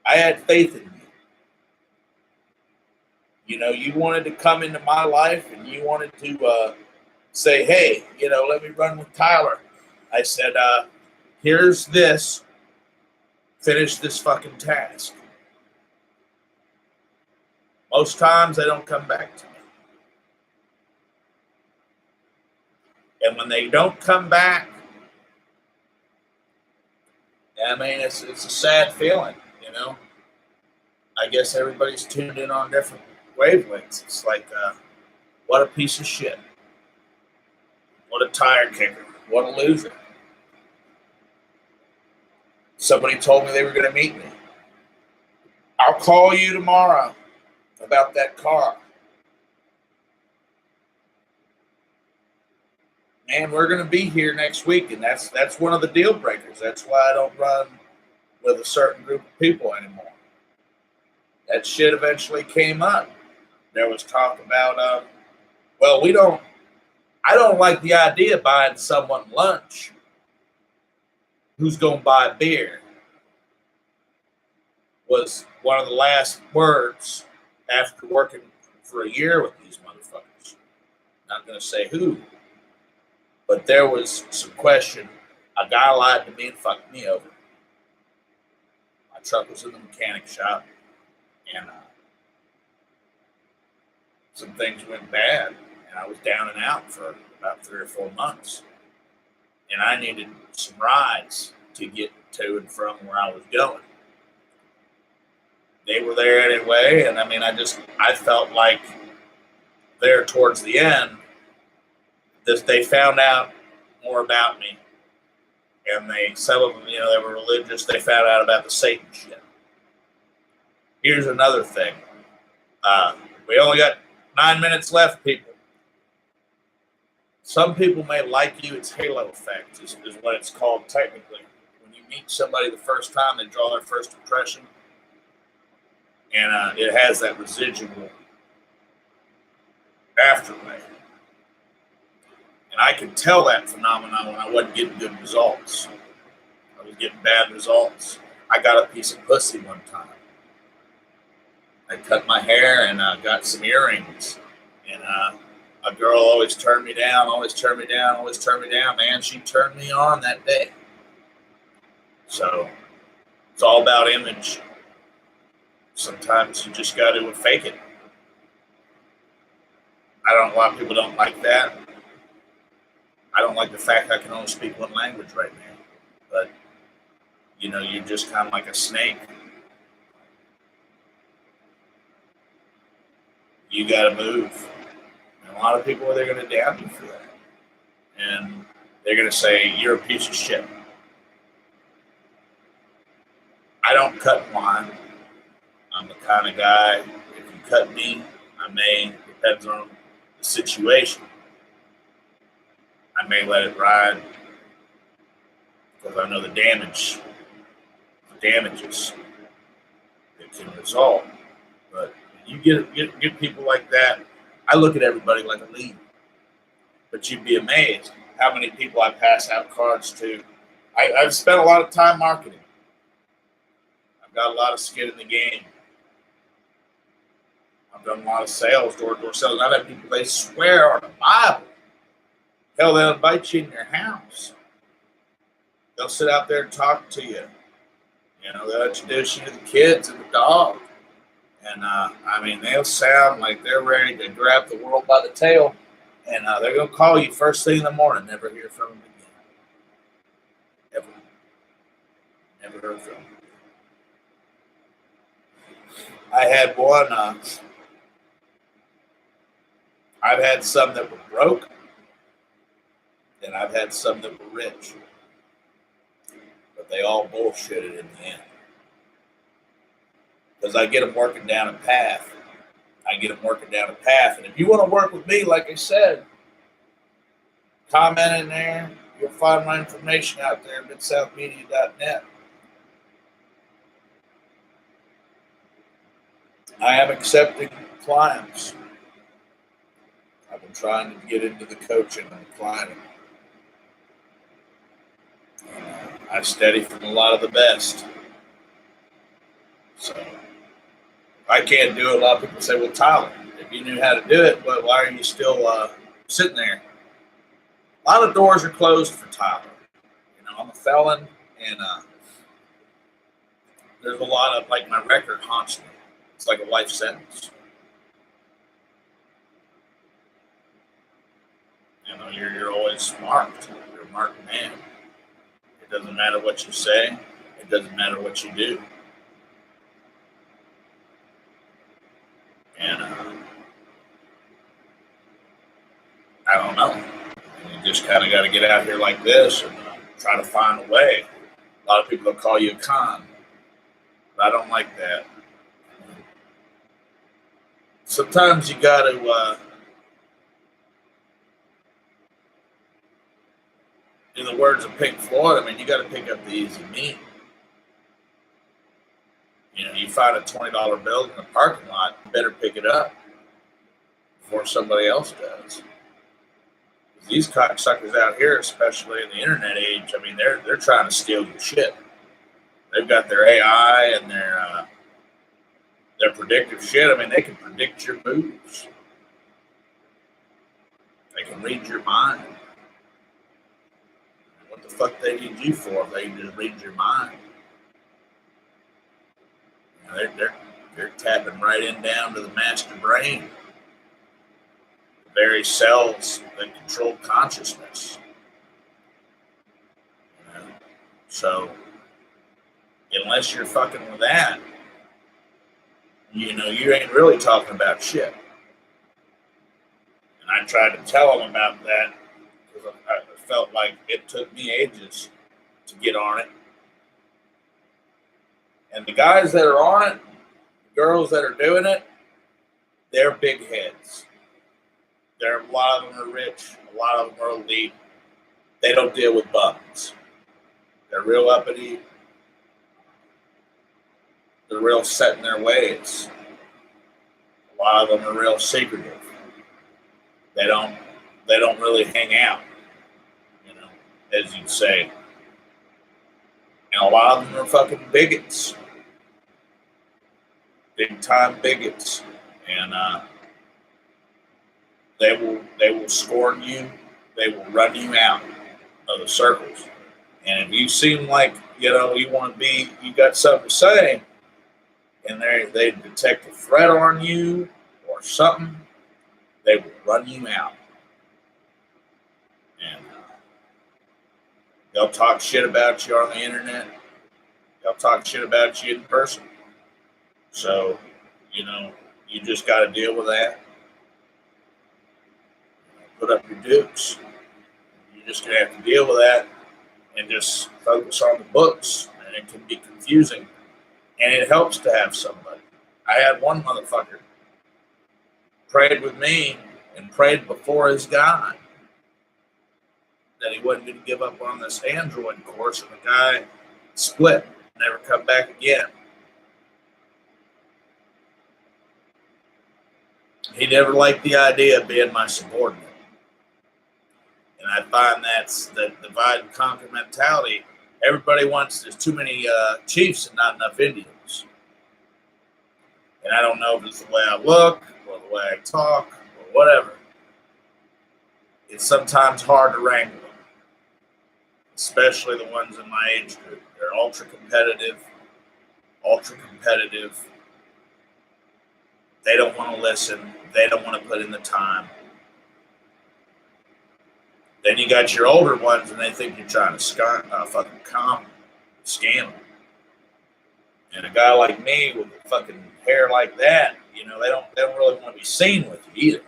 I had faith in you. You wanted to come into my life and you wanted to say, hey, let me run with Tyler. I said, here's this. Finish this fucking task. Most times they don't come back to me. And when they don't come back, it's a sad feeling, I guess everybody's tuned in on different wavelengths. It's like, what a piece of shit. What a tire kicker. What a loser. Somebody told me they were going to meet me. I'll call you tomorrow about that car. Man, we're going to be here next week, and that's one of the deal breakers. That's why I don't run with a certain group of people anymore. That shit eventually came up. There was talk about, we don't I don't like the idea of buying someone lunch who's going to buy beer, was one of the last words after working for a year with these motherfuckers. Not going to say who, but there was some question. A guy lied to me and fucked me over. My truck was in the mechanic shop, and some things went bad, and I was down and out for about 3 or 4 months. And I needed some rides to get to and from where I was going. They were there anyway, and I mean, I felt like there towards the end, they found out more about me, and some of them, they were religious. They found out about the Satan shit. Here's another thing. We only got 9 minutes left, people. Some people may like you. It's halo effect is what it's called technically. When you meet somebody the first time, they draw their first impression, and it has that residual afterway. And I could tell that phenomenon when I wasn't getting good results. I was getting bad results. I got a piece of pussy one time. I cut my hair and got some earrings. And a girl always turned me down, man. She turned me on that day. So it's all about image. Sometimes you just got to fake it. A lot of people don't like that. I don't like the fact I can only speak one language right now. But, you're just kind of like a snake. You got to move. And a lot of people, they're going to damn you for that. And they're going to say, you're a piece of shit. I don't cut line. I'm the kind of guy, if you cut me, depends on the situation. I may let it ride because I know the damages that can result. But you get people like that, I look at everybody like a lead. But you'd be amazed how many people I pass out cards to. I've spent a lot of time marketing. I've got a lot of skin in the game. I've done a lot of sales, door-to-door sales. I've had people, they swear on the Bible. Hell, they'll invite you in their house. They'll sit out there and talk to you. They'll introduce you to the kids and the dog. And, they'll sound like they're ready to grab the world by the tail. And they're going to call you first thing in the morning. Never hear from them again. Ever. Never heard from them. I had one. I've had some that were broke. And I've had some that were rich. But they all bullshitted in the end. Because I get them working down a path. And if you want to work with me, like I said, comment in there. You'll find my information out there at midsouthmedia.net. I am accepting clients. I've been trying to get into the coaching and the climbing. I study from a lot of the best. So I can't do it. A lot of people say, well, Tyler, if you knew how to do it, but why are you still sitting there? A lot of doors are closed for Tyler. I'm a felon, and there's a lot of, my record haunts me. It's like a life sentence. You're always marked. You're a marked man. It doesn't matter what you say. It doesn't matter what you do. And I don't know. You just kind of got to get out here like this and try to find a way. A lot of people will call you a con, but I don't like that. Sometimes you got to, in the words of Pink Floyd, you got to pick up the easy meat. You find a $20 bill in the parking lot, you better pick it up before somebody else does. These cocksuckers out here, especially in the internet age, I mean, they're trying to steal your shit. They've got their AI and their predictive shit. I mean, they can predict your moves. They can read your mind. What the fuck they need you for if they can just read your mind? You know, they're tapping right in down to the master brain, the very cells that control consciousness. You know? So, unless you're fucking with that, you know, you ain't really talking about shit. And I tried to tell them about that because I felt like it took me ages to get on it. And the guys that are on it, the girls that are doing it, they're big heads. A lot of them are rich, a lot of them are elite. They don't deal with bums. They're real uppity. They're real set in their ways. A lot of them are real secretive. They don't really hang out, you know, as you'd say. And a lot of them are fucking bigots. Big time bigots. And they will scorn you. They will run you out of the circles. And if you seem like, you know, you got something to say, and they detect a threat on you or something, they will run you out. And they'll talk shit about you on the internet. They'll talk shit about you in person. So, you know, you just got to deal with that. Put up your dukes. You're just going to have to deal with that and just focus on the books. And it can be confusing. And it helps to have somebody. I had one motherfucker prayed with me and prayed before his God that he wasn't going to give up on this Android course, and the guy split, never come back again. He never liked the idea of being my subordinate. And I find that's the divide and conquer mentality. Everybody wants, there's too many chiefs and not enough Indians. And I don't know if it's the way I look or the way I talk or whatever. It's sometimes hard to wrangle them, especially the ones in my age group. They're ultra competitive. They don't want to listen. They don't want to put in the time. Then you got your older ones, and they think you're trying to scam them. And a guy like me with fucking hair like that, you know, they don't really want to be seen with you either.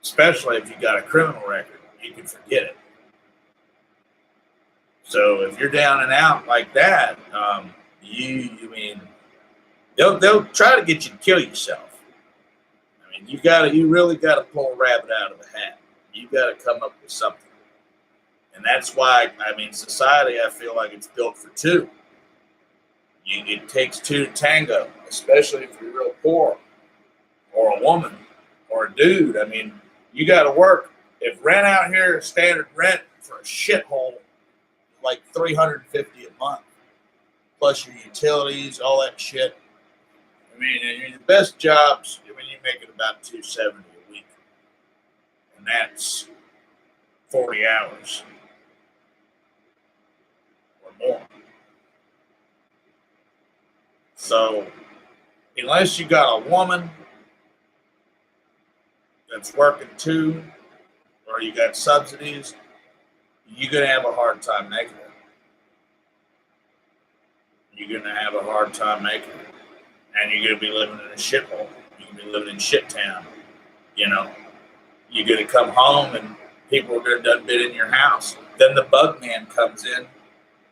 Especially if you got a criminal record, you can forget it. So if you're down and out like that, they'll try to get you to kill yourself. I mean, you really gotta pull a rabbit out of the hat. You gotta come up with something. And that's why, I mean, society, I feel like it's built for two. It takes two to tango, especially if you're real poor, or a woman, or a dude. I mean, you got to work. If rent out here, standard rent for a shithole, like $350 a month, plus your utilities, all that shit. I mean, the best jobs, I mean, you're making about $270 a week, and that's 40 hours or more. So, unless you got a woman that's working too, or you got subsidies, you're going to have a hard time making it. You're going to have a hard time making it. And you're going to be living in a shithole. You're going to be living in shit town. You know, you're going to come home and people are going to done been in your house. Then the bug man comes in.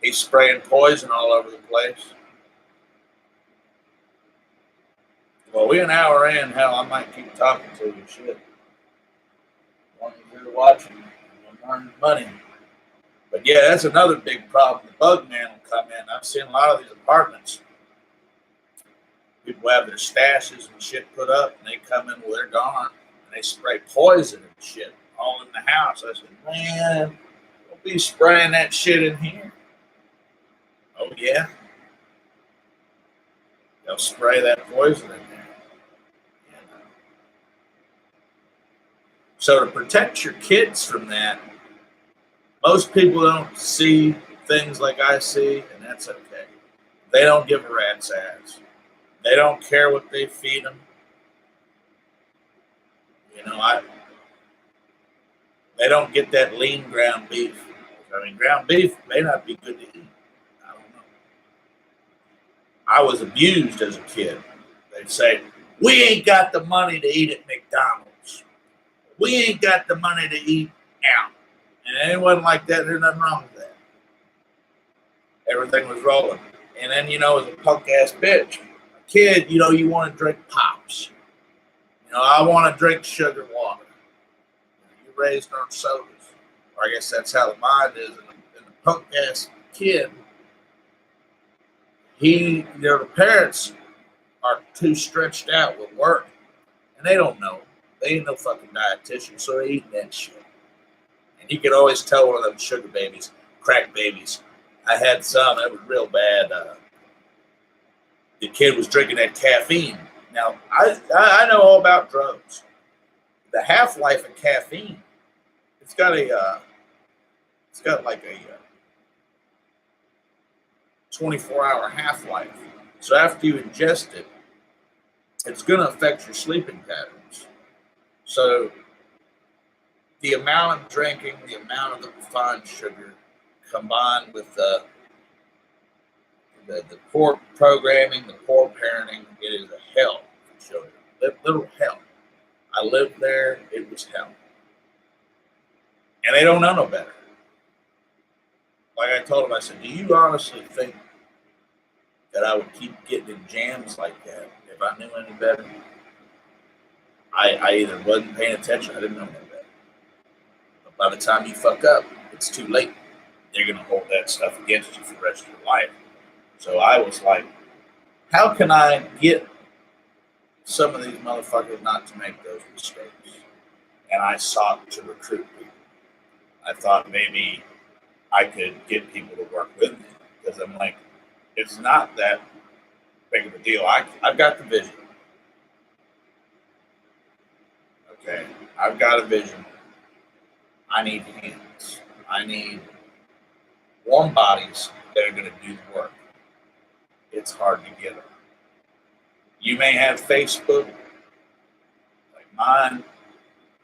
He's spraying poison all over the place. Well, we're an hour in. Hell, I might keep talking to you. Shit. As long as you're watching, I'm earning money. But yeah, that's another big problem. The bug man will come in. I've seen a lot of these apartments. People have their stashes and shit put up, and they come in while they're gone, and they spray poison and shit all in the house. I said, man, don't be spraying that shit in here. Oh, yeah? They'll spray that poison in there. So to protect your kids from that, most people don't see things like I see, and that's okay. They don't give a rat's ass. They don't care what they feed them. They don't get that lean ground beef. I mean, ground beef may not be good to eat. I don't know. I was abused as a kid. They'd say, we ain't got the money to eat at McDonald's. We ain't got the money to eat out. And it wasn't like that. There's nothing wrong with that. Everything was rolling. And then, as a punk ass bitch, a kid, you want to drink pops. I want to drink sugar water. You're raised on sodas. Or I guess that's how the mind is. And the punk ass kid, the parents are too stretched out with work. And they don't know. They ain't no fucking dietitian, so they're eating that shit. And you can always tell one of them sugar babies, crack babies. I had some, it was real bad. The kid was drinking that caffeine. Now, I know all about drugs. The half-life of caffeine, it's got like a 24-hour half-life. So after you ingest it, it's going to affect your sleeping patterns. So the amount of drinking, the amount of the refined sugar, combined with the poor programming, the poor parenting, it is a hell for children. Little hell. I lived there, it was hell. And they don't know no better. Like I told them, I said, do you honestly think that I would keep getting in jams like that if I knew any better? I either wasn't paying attention, I didn't know no better. But by the time you fuck up, it's too late. They're going to hold that stuff against you for the rest of your life. So I was like, how can I get some of these motherfuckers not to make those mistakes? And I sought to recruit people. I thought maybe I could get people to work with me because I'm like, it's not that big of a deal. I've got the vision. Okay, I've got a vision. I need hands. I need warm bodies that are going to do the work. It's hard to get them. You may have Facebook, like mine.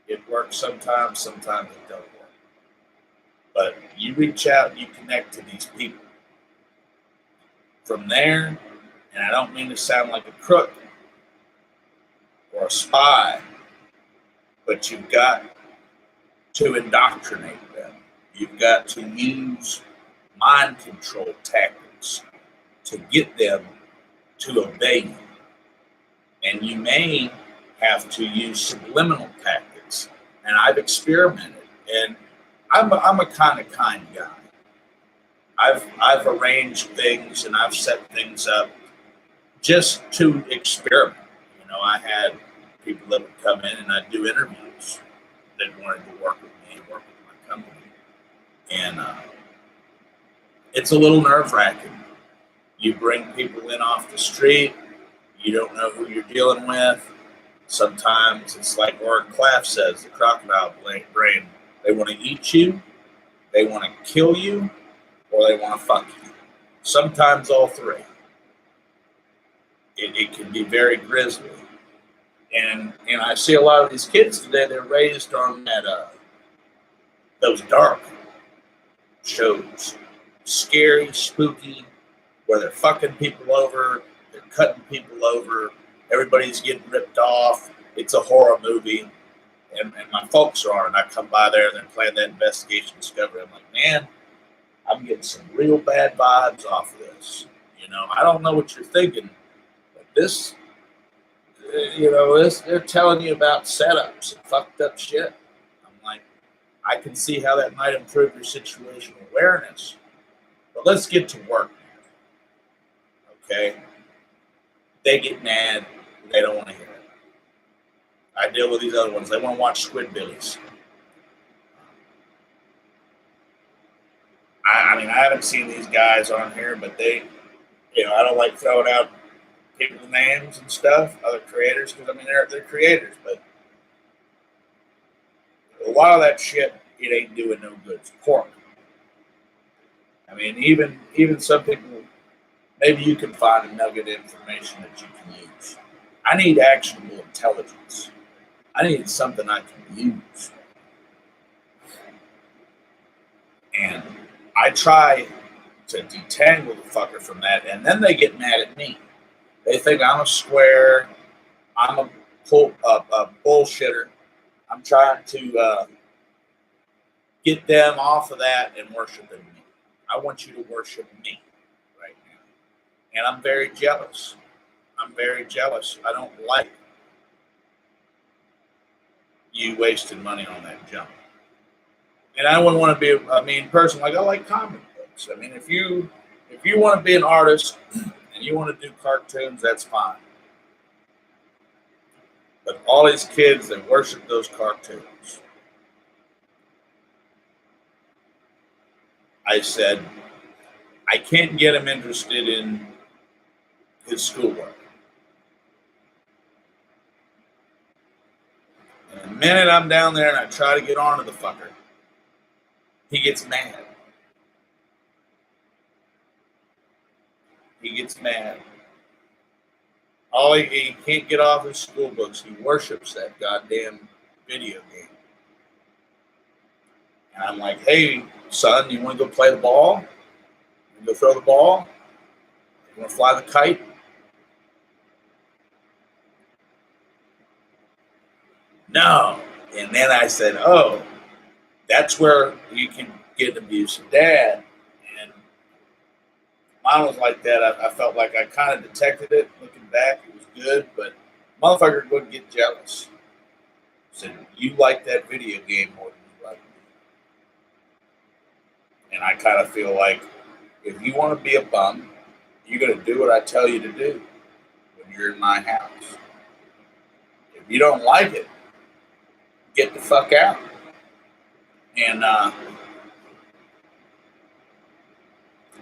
It works sometimes, sometimes it don't work. But you reach out, you connect to these people. From there, and I don't mean to sound like a crook or a spy, but you've got to indoctrinate them. You've got to use mind control tactics to get them to obey you. And you may have to use subliminal tactics. And I've experimented, and I'm a kind guy. I've arranged things and I've set things up just to experiment. I had people that would come in and I'd do interviews that wanted to work with me and work with my company. And it's a little nerve-wracking. You bring people in off the street. You don't know who you're dealing with. Sometimes it's like Warren Claff says, the crocodile brain. They want to eat you, they want to kill you, or they want to fuck you. Sometimes all three. It can be very grisly. And I see a lot of these kids today, they're raised on that those dark shows. Scary, spooky, where they're fucking people over, they're cutting people over, everybody's getting ripped off. It's a horror movie. And my folks are on, and I come by there and they're playing that investigation discovery. I'm like, man, I'm getting some real bad vibes off of this. I don't know what you're thinking, but this, they're telling you about setups and fucked up shit. I'm like, I can see how that might improve your situational awareness. But let's get to work. Okay? They get mad. They don't want to hear it. I deal with these other ones. They want to watch Squidbillies. I mean, I haven't seen these guys on here, but they, I don't like throwing out people's names and stuff, other creators, because I mean they're creators, but a lot of that shit it ain't doing no good. It's pork. I mean, even some people, maybe you can find a nugget of information that you can use. I need actionable intelligence. I need something I can use. And I try to detangle the fucker from that, and then they get mad at me. They think I'm a square. I'm a bullshitter. I'm trying to get them off of that and worship in me. I want you to worship me right now. And I'm very jealous. I'm very jealous. I don't like you wasting money on that junk. And I wouldn't want to be a mean person. Like, I like comic books. I mean, if you want to be an artist and you want to do cartoons, that's fine. But all these kids that worship those cartoons, I said, I can't get him interested in his schoolwork. And the minute I'm down there and I try to get onto the fucker, he gets mad. He gets mad. He can't get off his school books. He worships that goddamn video game. And I'm like, hey, son, you want to go play the ball? You want to go throw the ball? You want to fly the kite? No. And then I said, oh, that's where you can get an abusive dad. And mine was like that. I felt like I kind of detected it looking back. It was good, but motherfucker would get jealous. Said, you like that video game more than you like me. And I kind of feel like if you want to be a bum, you're going to do what I tell you to do when you're in my house. If you don't like it, get the fuck out. And I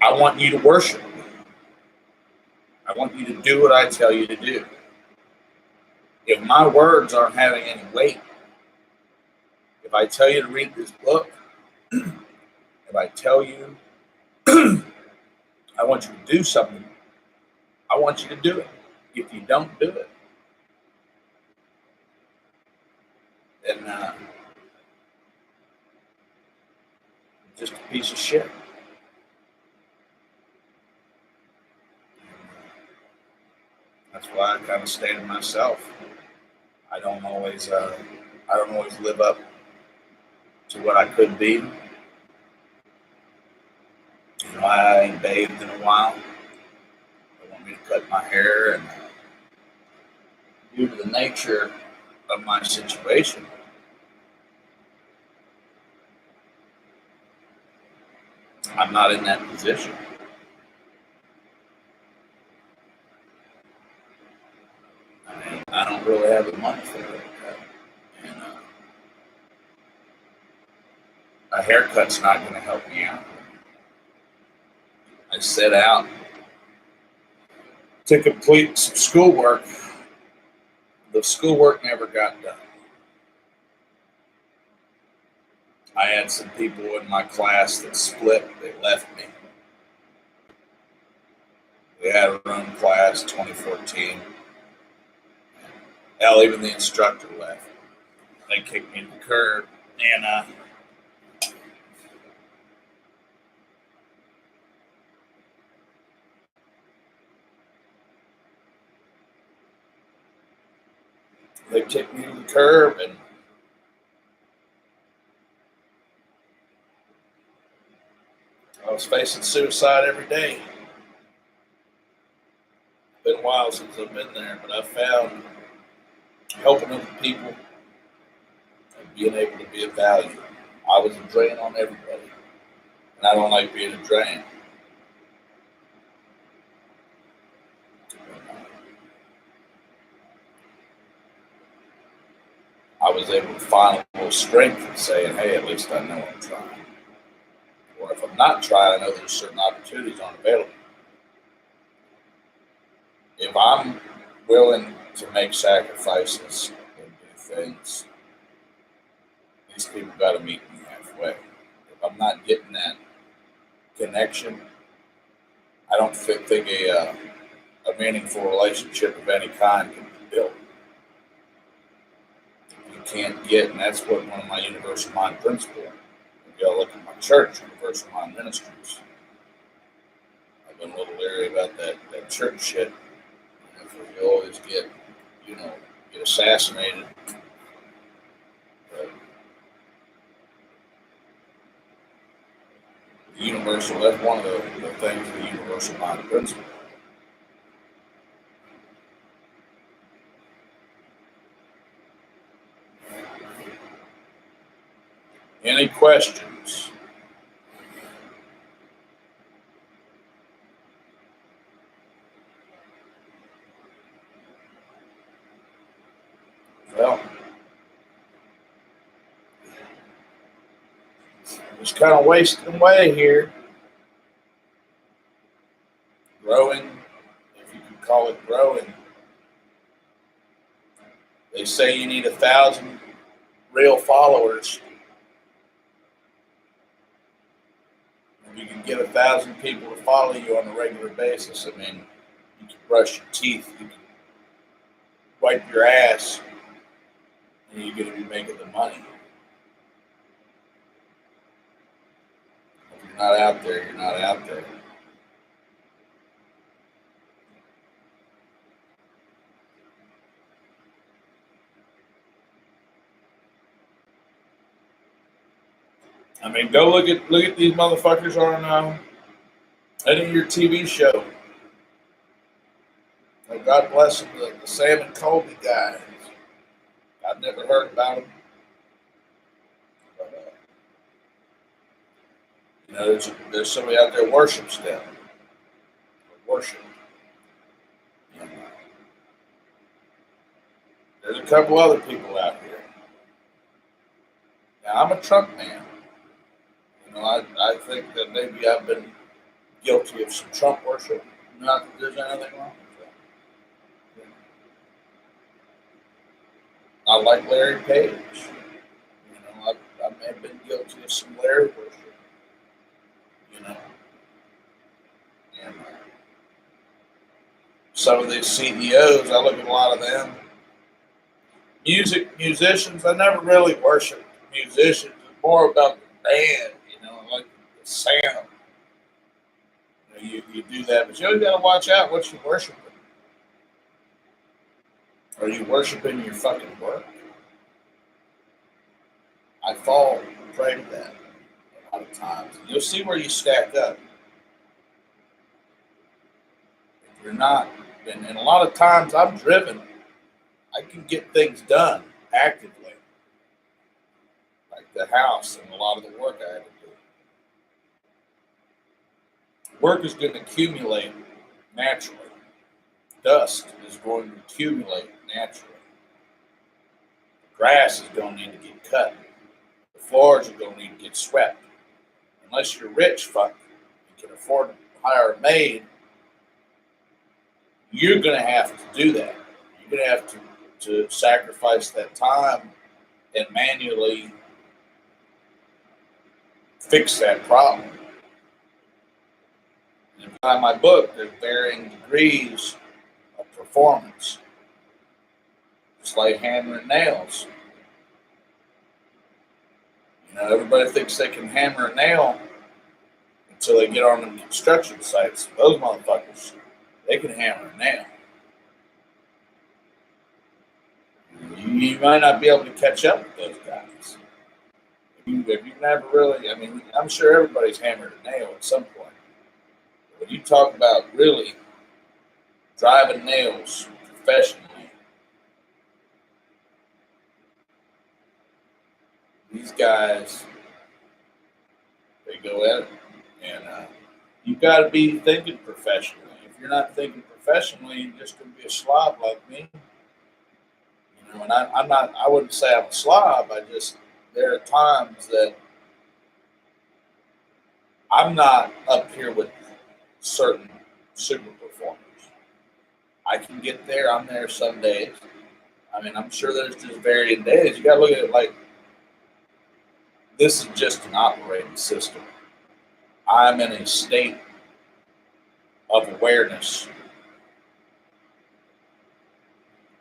want you to worship me. I want you to do what I tell you to do. If my words aren't having any weight, if I tell you to read this book, if I tell you I want you to do something, I want you to do it. If you don't do it, then just a piece of shit. That's why I kind of stay to myself. I don't always live up to what I could be. I ain't bathed in a while. They want me to cut my hair, and due to the nature of my situation, I'm not in that position. I don't really have the money for it. And a haircut's not going to help me out. I set out to complete some schoolwork. The schoolwork never got done. I had some people in my class that split. They left me. We had our own class, 2014. Hell, even the instructor left. They kicked me to the curb. And they kicked me to the curb, and I was facing suicide every day. It's been a while since I've been there, but I found helping other people and being able to be of value. I was a drain on everybody, and I don't like being a drain. I was able to find a little strength in saying, hey, at least I know I'm trying. Or Or if I'm not trying, I know there's certain opportunities aren't available. If I'm willing to make sacrifices and do things, these people got to meet me halfway. If I'm not getting that connection, I don't think a meaningful relationship of any kind can be built. You can't get, and that's what one of my Universal Mind principles. If y'all look at my church, Universal Mind Ministries, I've been a little leery about that church shit. You always get assassinated. But the universal, that's one of the things of the Universal Mind principle. Any questions? Well, just kind of wasting away here. Growing, if you could call it growing. They say you need 1,000 real followers. If you can get 1,000 people to follow you on a regular basis, I mean, you can brush your teeth, you can wipe your ass, and you're going to be making the money. If you're not out there, you're not out there. I mean, go look at these motherfuckers on any of your TV show. God bless them, the Sam and Colby guy. I've never heard about him. But, there's somebody out there worships them. Worship. And, there's a couple other people out here. Now, I'm a Trump man. I think that maybe I've been guilty of some Trump worship. Not that there's anything wrong with that. I like Larry Page. I may have been guilty of some Larry worship. And some of these CEOs, I look at a lot of them. Musicians, I never really worshiped musicians. It's more about the band, like the sound. You do that, but you always got to watch out what you're worshiping. Are you worshiping your fucking work? I fall prey to that a lot of times. You'll see where you stack up. If you're not, and a lot of times I'm driven. I can get things done actively, like the house and a lot of the work I have to do. Work is going to accumulate naturally. Dust is going to accumulate naturally. The grass is going to need to get cut. The floors are going to need to get swept. Unless you're rich, fuck, you can afford to hire a maid, you're going to have to do that. You're going to have to sacrifice that time and manually fix that problem. And by my book, there's varying degrees of performance. It's like hammering nails. Everybody thinks they can hammer a nail until they get on the construction sites. Those motherfuckers, they can hammer a nail. You might not be able to catch up with those guys. If you've never really, I'm sure everybody's hammered a nail at some point. But when you talk about really driving nails professionally, these guys, they go at it, and you got to be thinking professionally. If you're not thinking professionally, you're just going to be a slob like me. And I wouldn't say I'm a slob. There are times that I'm not up here with certain super performers. I can get there. I'm there some days. I mean, I'm sure there's just varying days. You got to look at it like this is just an operating system. I'm in a state of awareness.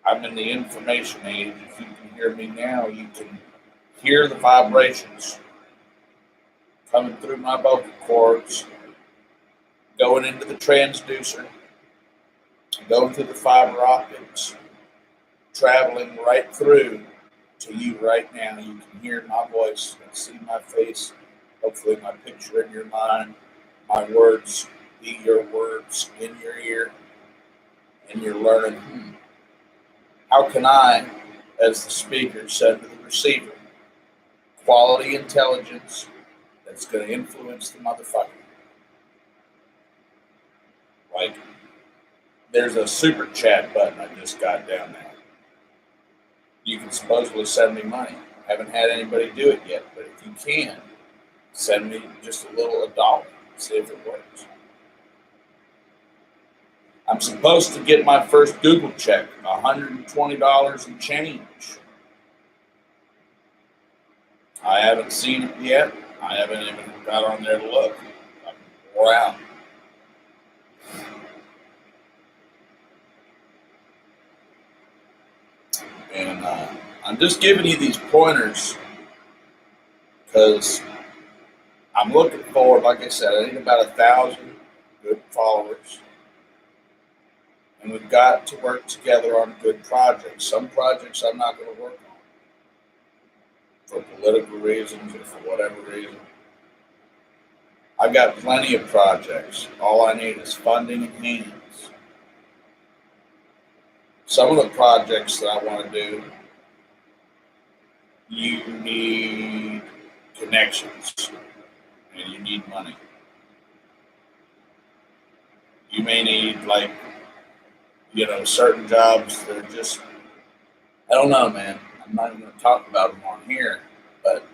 I'm in the information age. If you can hear me now, you can hear the vibrations coming through my vocal cords, going into the transducer, going through the fiber optics, traveling right through to you right now. You can hear my voice and see my face, hopefully my picture in your mind, my words be your words in your ear, and you're learning, how can I, as the speaker, send to the receiver quality intelligence that's going to influence the motherfucker? Like, there's a super chat button I just got down there. You can supposedly send me money. Haven't had anybody do it yet, but if you can, send me just a $1, see if it works. I'm supposed to get my first Google check, $120 and change. I haven't seen it yet. I haven't even got on there to look. I'm wore out. And I'm just giving you these pointers because I'm looking forward, like I said, I need about 1,000 good followers. And we've got to work together on good projects. Some projects I'm not going to work on for political reasons or for whatever reason. I've got plenty of projects. All I need is funding and hands. Some of the projects that I want to do, you need connections and you need money. You may need, like, certain jobs that are just, I don't know, man. I'm not even going to talk about them on here, but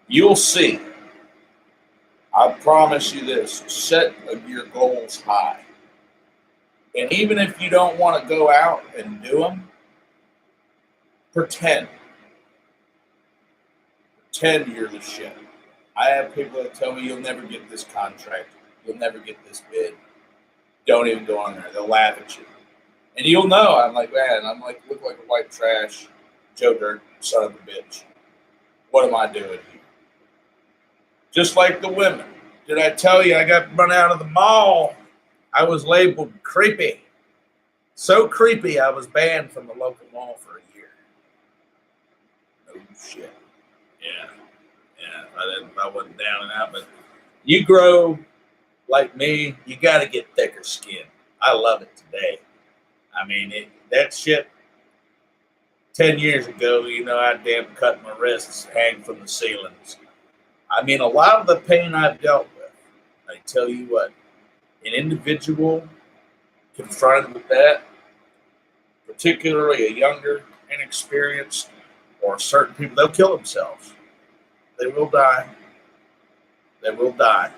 you'll see. I promise you this, set your goals high. And even if you don't want to go out and do them, pretend. Pretend you're the shit. I have people that tell me you'll never get this contract. You'll never get this bid. Don't even go on there. They'll laugh at you. And you'll know. I'm like, man, look like a white trash Joe Dirt son of a bitch. What am I doing here? Just like the women. Did I tell you I got run out of the mall? I was labeled creepy. So creepy, I was banned from the local mall for a year. Oh, shit. Yeah. I wasn't down and out, but you grow like me, you got to get thicker skin. I love it today. I mean, that shit 10 years ago, I damn cut my wrists, hang from the ceilings. I mean, a lot of the pain I've dealt with, I tell you what, an individual confronted with that, particularly a younger, inexperienced, or certain people, they'll kill themselves. They will die. They will die.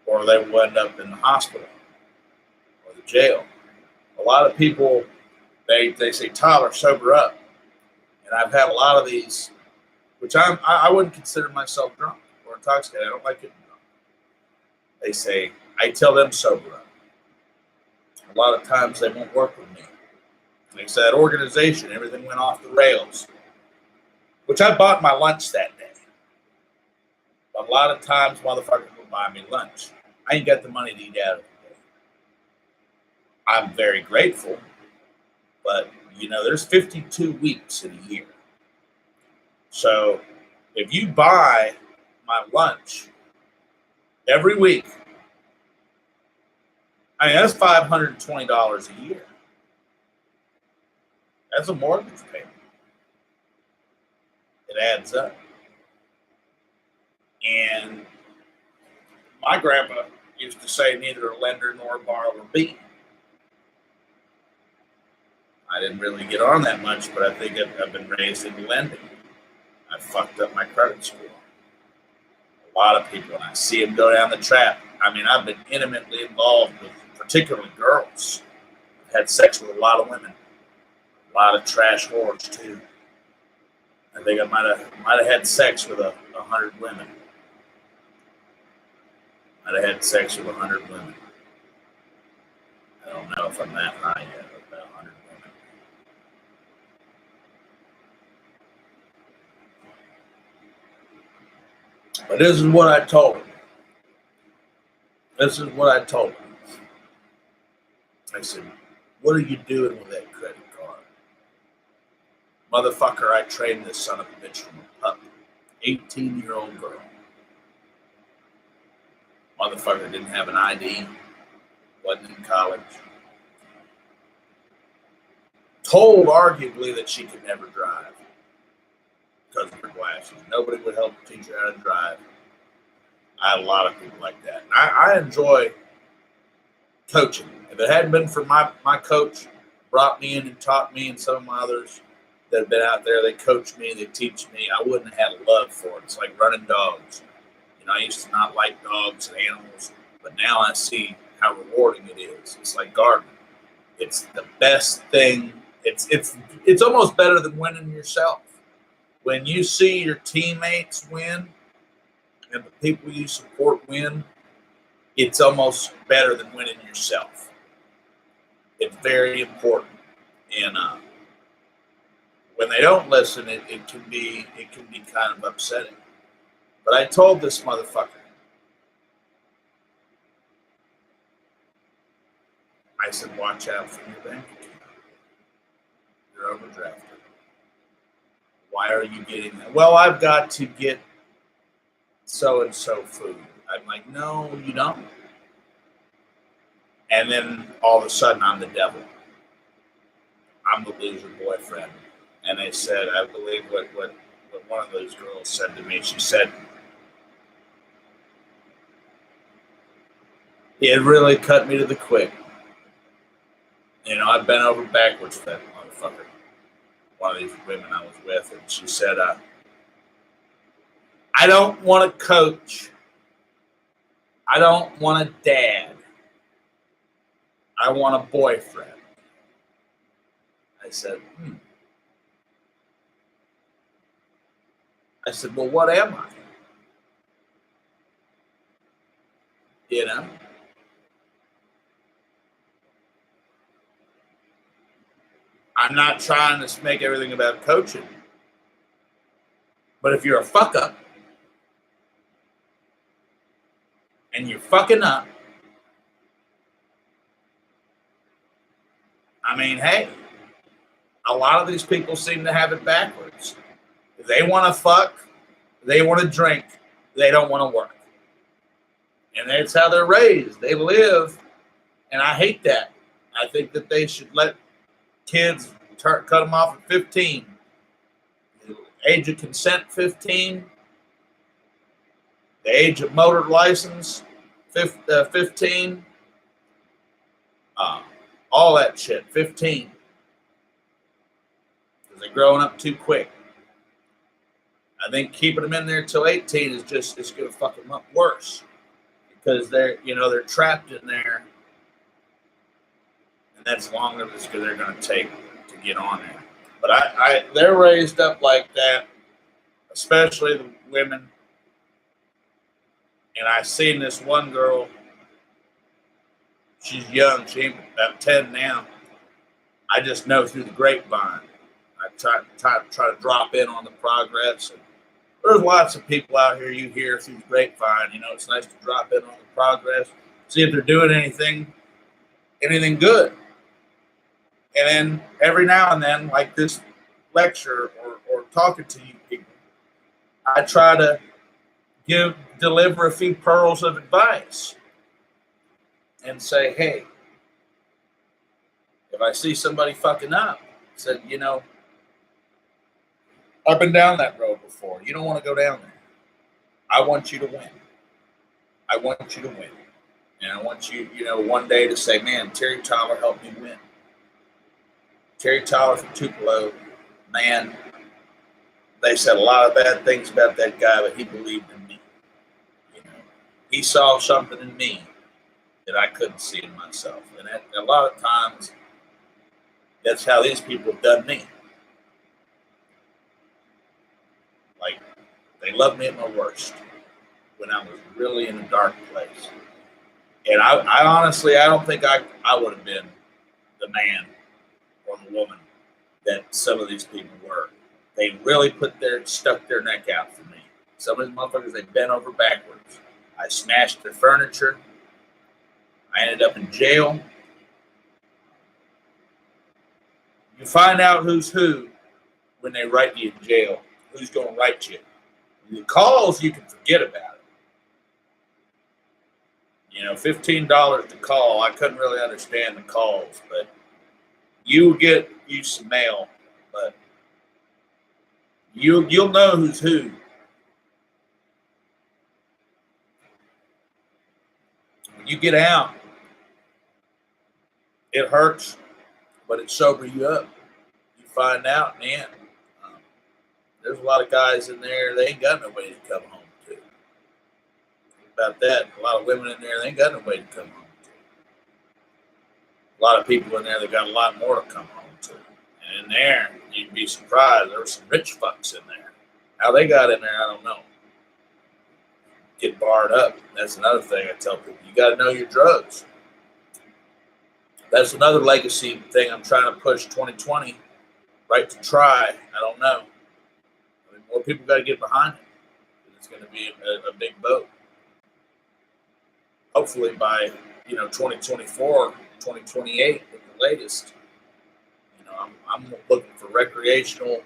Or they will end up in the hospital or the jail. A lot of people, they say, Tyler, sober up. And I've had a lot of these, which I wouldn't consider myself drunk or intoxicated. I don't like getting drunk. They say, I tell them sober up. A lot of times they won't work with me. They said that organization, everything went off the rails, which I bought my lunch that day. But a lot of times motherfuckers will buy me lunch. I ain't got the money to eat out of it. I'm very grateful, but there's 52 weeks in a year. So if you buy my lunch every week, I mean, that's $520 a year. That's a mortgage payment. It adds up. And my grandpa used to say, neither a lender nor a borrower be. I didn't really get on that much, but I think I've been raised in lending. I fucked up my credit score. A lot of people, and I see them go down the trap. I mean, I've been intimately involved with particularly girls. I've had sex with a lot of women, a lot of trash whores too. I think I might have had sex with 100 women. Might have had sex with 100 women. I don't know if I'm that high yet, about 100 women. But this is what I told him. This is what I told him. I said, what are you doing with that credit card? Motherfucker, I trained this son of a bitch from a pup. 18-year-old girl. Motherfucker didn't have an ID. Wasn't in college. Told arguably that she could never drive because of her glasses. Nobody would help teach her how to drive. I had a lot of people like that. I enjoy coaching. If it hadn't been for my coach brought me in and taught me, and some of my others that have been out there, they coach me, they teach me, I wouldn't have had a love for it. It's like running dogs. You know, I used to not like dogs and animals, but now I see how rewarding it is. It's like gardening. It's the best thing. It's almost better than winning yourself. When you see your teammates win and the people you support win, it's almost better than winning yourself. It's very important. And when they don't listen, it can be kind of upsetting. But I told this motherfucker, I said, watch out for your bank account. You're overdrafted. Why are you getting that? Well, I've got to get so-and-so food. I'm like, no, you don't. And then all of a sudden, I'm the devil. I'm the loser boyfriend. And they said, I believe what one of those girls said to me, she said, it really cut me to the quick. You know, I bent over backwards for that motherfucker. One of these women I was with, and she said, I don't want a coach. I don't want a dad. I want a boyfriend. I said, I said, well, what am I? You know? I'm not trying to make everything about coaching. But if you're a fuck up and you're fucking up, I mean, hey, a lot of these people seem to have it backwards. If they want to fuck, they want to drink, they don't want to work. And that's how they're raised. They live, and I hate that. I think that they should let kids cut them off at 15. The age of consent, 15. The age of motor license, 15. All that shit, 15. Because they're growing up too quick. I think keeping them in there till 18 is it's going to fuck them up worse. Because they're trapped in there. And that's longer than they're going to take to get on there. But they're raised up like that, especially the women. And I seen this one girl. She's young. She's about 10 now. I just know through the grapevine. I try to drop in on the progress. And there's lots of people out here you hear through the grapevine. You know, it's nice to drop in on the progress, see if they're doing anything good. And then every now and then, like this lecture or talking to you people, I try to deliver a few pearls of advice and say, hey, if I see somebody fucking up, said, I've been down that road before. You don't want to go down there. I want you to win. I want you to win. And I want you, one day to say, man, Terry Tyler helped me win. Terry Tyler from Tupelo, man, they said a lot of bad things about that guy, but he believed in me. He saw something in me that I couldn't see in myself. And a lot of times, that's how these people have done me. Like, they loved me at my worst when I was really in a dark place. And I honestly, I don't think I would have been the man or the woman that some of these people were. They really stuck their neck out for me. Some of these motherfuckers, they bent over backwards. I smashed their furniture. I ended up in jail. You find out who's who when they write you in jail. Who's going to write you? The calls, you can forget about it. You know, $15 to call. I couldn't really understand the calls, but you get you some mail, but you'll know who's who. When you get out, it hurts, but it sobers you up. You find out, man, there's a lot of guys in there, they ain't got no way to come home to. About that, a lot of women in there, they ain't got no way to come home to. A lot of people in there that got a lot more to come home to. And in there, you'd be surprised, there were some rich fucks in there. How they got in there, I don't know. Get barred up. That's another thing I tell people. You got to know your drugs. That's another legacy thing I'm trying to push 2020. Right to try. I don't know. I mean, more people got to get behind it. It's going to be a big boat. Hopefully by 2024, 2028 at the latest. I'm looking for recreational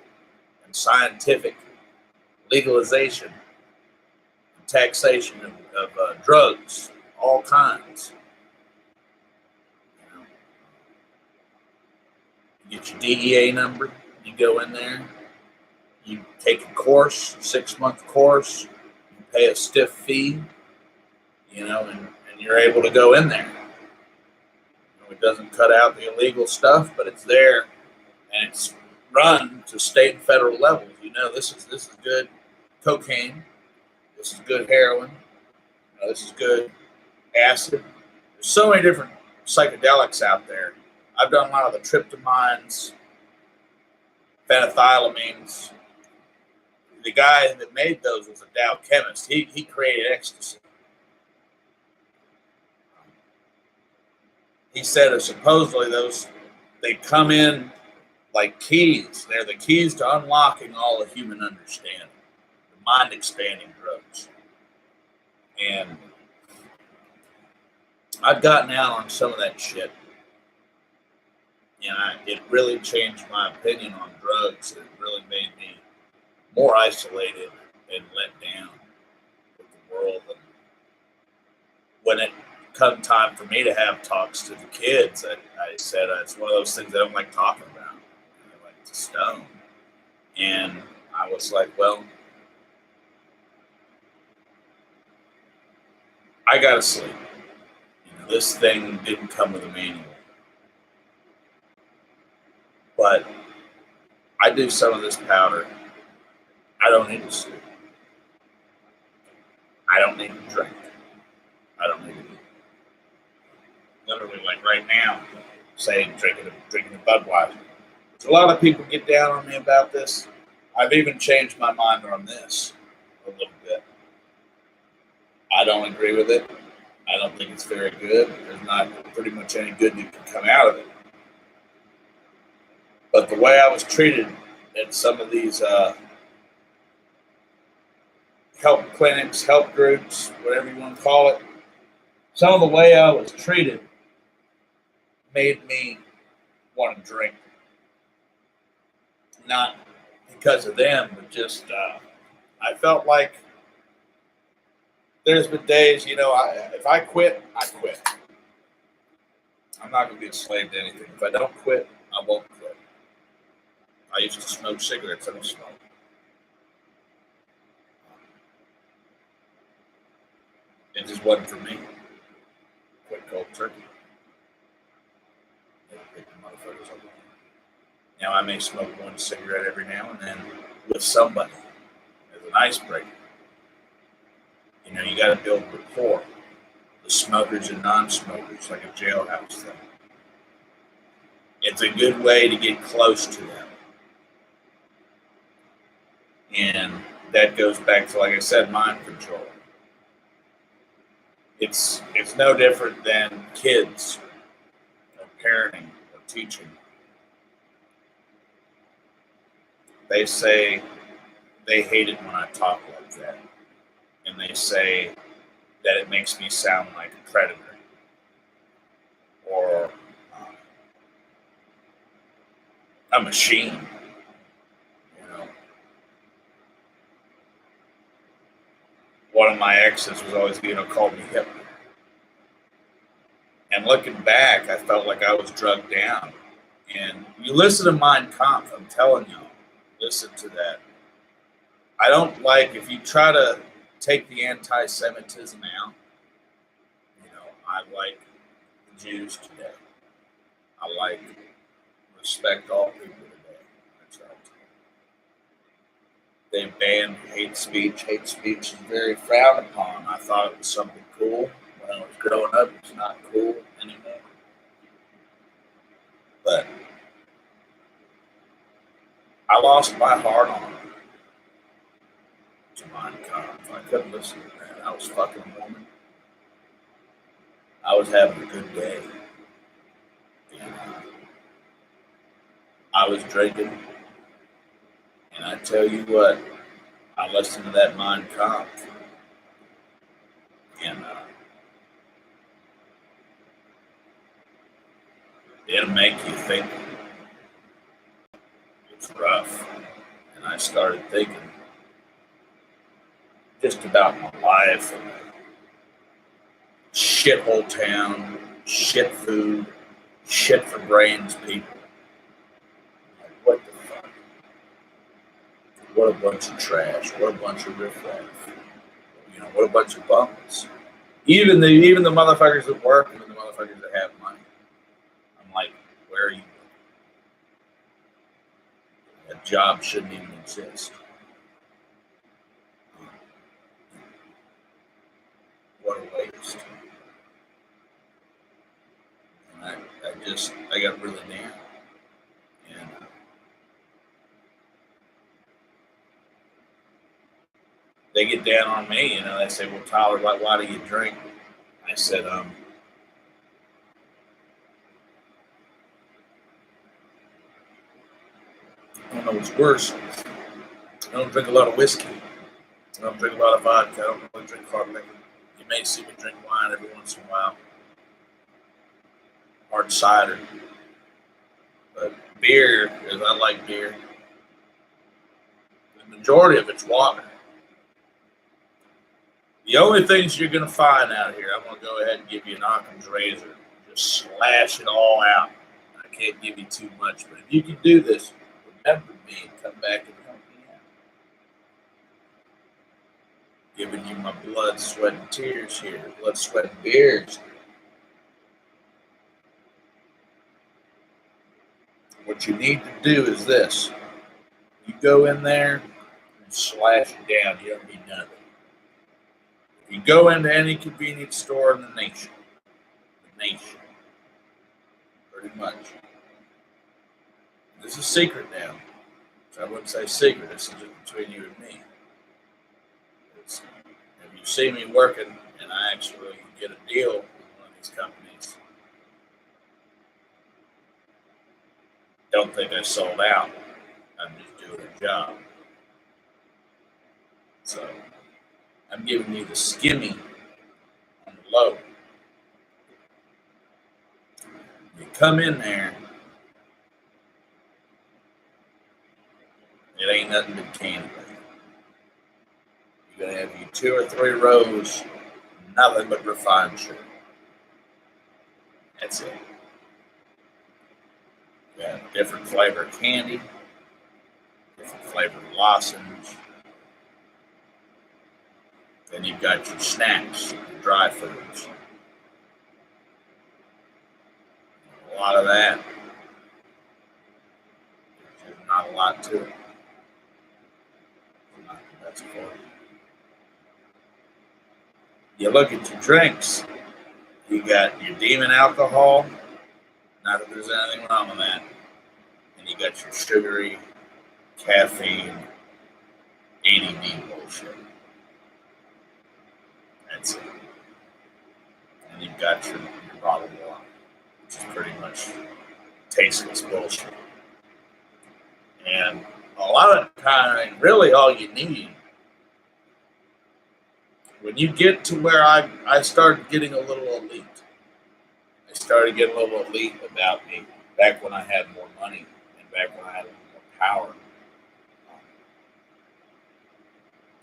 and scientific legalization and taxation of drugs, all kinds. You get your DEA number, you go in there, you take a course, 6-month course, you pay a stiff fee, and you're able to go in there. It doesn't cut out the illegal stuff, but it's there, and it's run to state and federal levels. This is good cocaine, this is good heroin, this is good acid. There's so many different psychedelics out there. I've done a lot of the tryptamines, phenethylamines. The guy that made those was a Dow chemist. He created ecstasy. He said that supposedly they come in like keys. They're the keys to unlocking all the human understanding, the mind-expanding drugs. And I've gotten out on some of that shit. And it really changed my opinion on drugs. It really made me more isolated and let down with the world. And when it come time for me to have talks to the kids, I said it's one of those things I don't like talking about. I like to stone. And I was like, well, I gotta sleep. This thing didn't come with a manual. But I do some of this powder. I don't need to sleep. I don't need to drink. I don't need to eat. Literally, like right now, saying drinking a Budweiser. So a lot of people get down on me about this. I've even changed my mind on this a little bit. I don't agree with it. I don't think it's very good. There's not pretty much any good that can come out of it. But the way I was treated at some of these help clinics, help groups, whatever you want to call it, some of the way I was treated made me want to drink. Not because of them, but just I felt like there's been days, if I quit, I quit. I'm not going to be a slave to anything. If I don't quit, I won't quit. I used to smoke cigarettes. I don't smoke. It just wasn't for me. Quit cold turkey. Pick the motherfuckers up. Now I may smoke one cigarette every now and then with somebody as an icebreaker. You got to build rapport. The smokers and non-smokers, like a jailhouse thing. It's a good way to get close to them. And that goes back to, like I said, mind control. It's no different than kids or parenting or teaching. They say they hate it when I talk like that. And they say that it makes me sound like a predator or a machine. One of my exes was always, called me Hitler. And looking back, I felt like I was drugged down. And you listen to Mein Kampf, I'm telling you, listen to that. I don't like, if you try to take the anti-Semitism out, I like the Jews today. I like respect all people today. That's right. They banned hate speech. Hate speech is very frowned upon. I thought it was something cool when I was growing up. It's not cool anymore. But I lost my heart on it to Mein Kampf. I couldn't listen to that. I was fucking a woman. I was having a good day. And I was drinking. And I tell you what, I listened to that Mein Kampf. And it'll make you think. It's rough. And I started thinking just about my life. And shithole town, shit food, shit for brains people. Like, what the fuck? What a bunch of trash. What a bunch of riffraff. What a bunch of bums. Even the motherfuckers that work and the motherfuckers that have money. I'm like, where are you? That job shouldn't even exist. What a waste. And I got really down. And they get down on me, they say, well, Tyler, why do you drink? I said, I don't know what's worse. I don't drink a lot of whiskey. I don't drink a lot of vodka. I don't really drink hard liquor. You may see me drink wine every once in a while. Hard cider. But beer, as I like beer, the majority of it's water. The only things you're going to find out here, I'm going to go ahead and give you an Occam's razor. Just slash it all out. I can't give you too much, but if you can do this, remember me and come back and help me out. Giving you my blood, sweat, and tears here. Blood, sweat, and beers. What you need to do is this. You go in there and slash it down. You don't need nothing. If you go into any convenience store in the nation, pretty much. This is a secret now. So I wouldn't say secret. This is just between you and me. If you see me working and I actually get a deal with one of these companies, don't think I sold out. I'm just doing a job. So I'm giving you the skimmy on the low. You come in there, it ain't nothing but candy. You're going to have you 2 or 3 rows, nothing but refined sugar. That's it. You got different flavor candy, different flavor lozenge. Then you've got your snacks, your dry foods. A lot of that. There's not a lot to it. Not the best part. You look at your drinks, you got your demon alcohol, not that there's anything wrong with that, and you got your sugary, caffeine, ADD bullshit. That's it. And you've got your bottled water, which is pretty much tasteless bullshit. And a lot of the time, really all you need, when you get to where I started getting a little elite, I started getting a little elite about me back when I had more money and back when I had a little more power.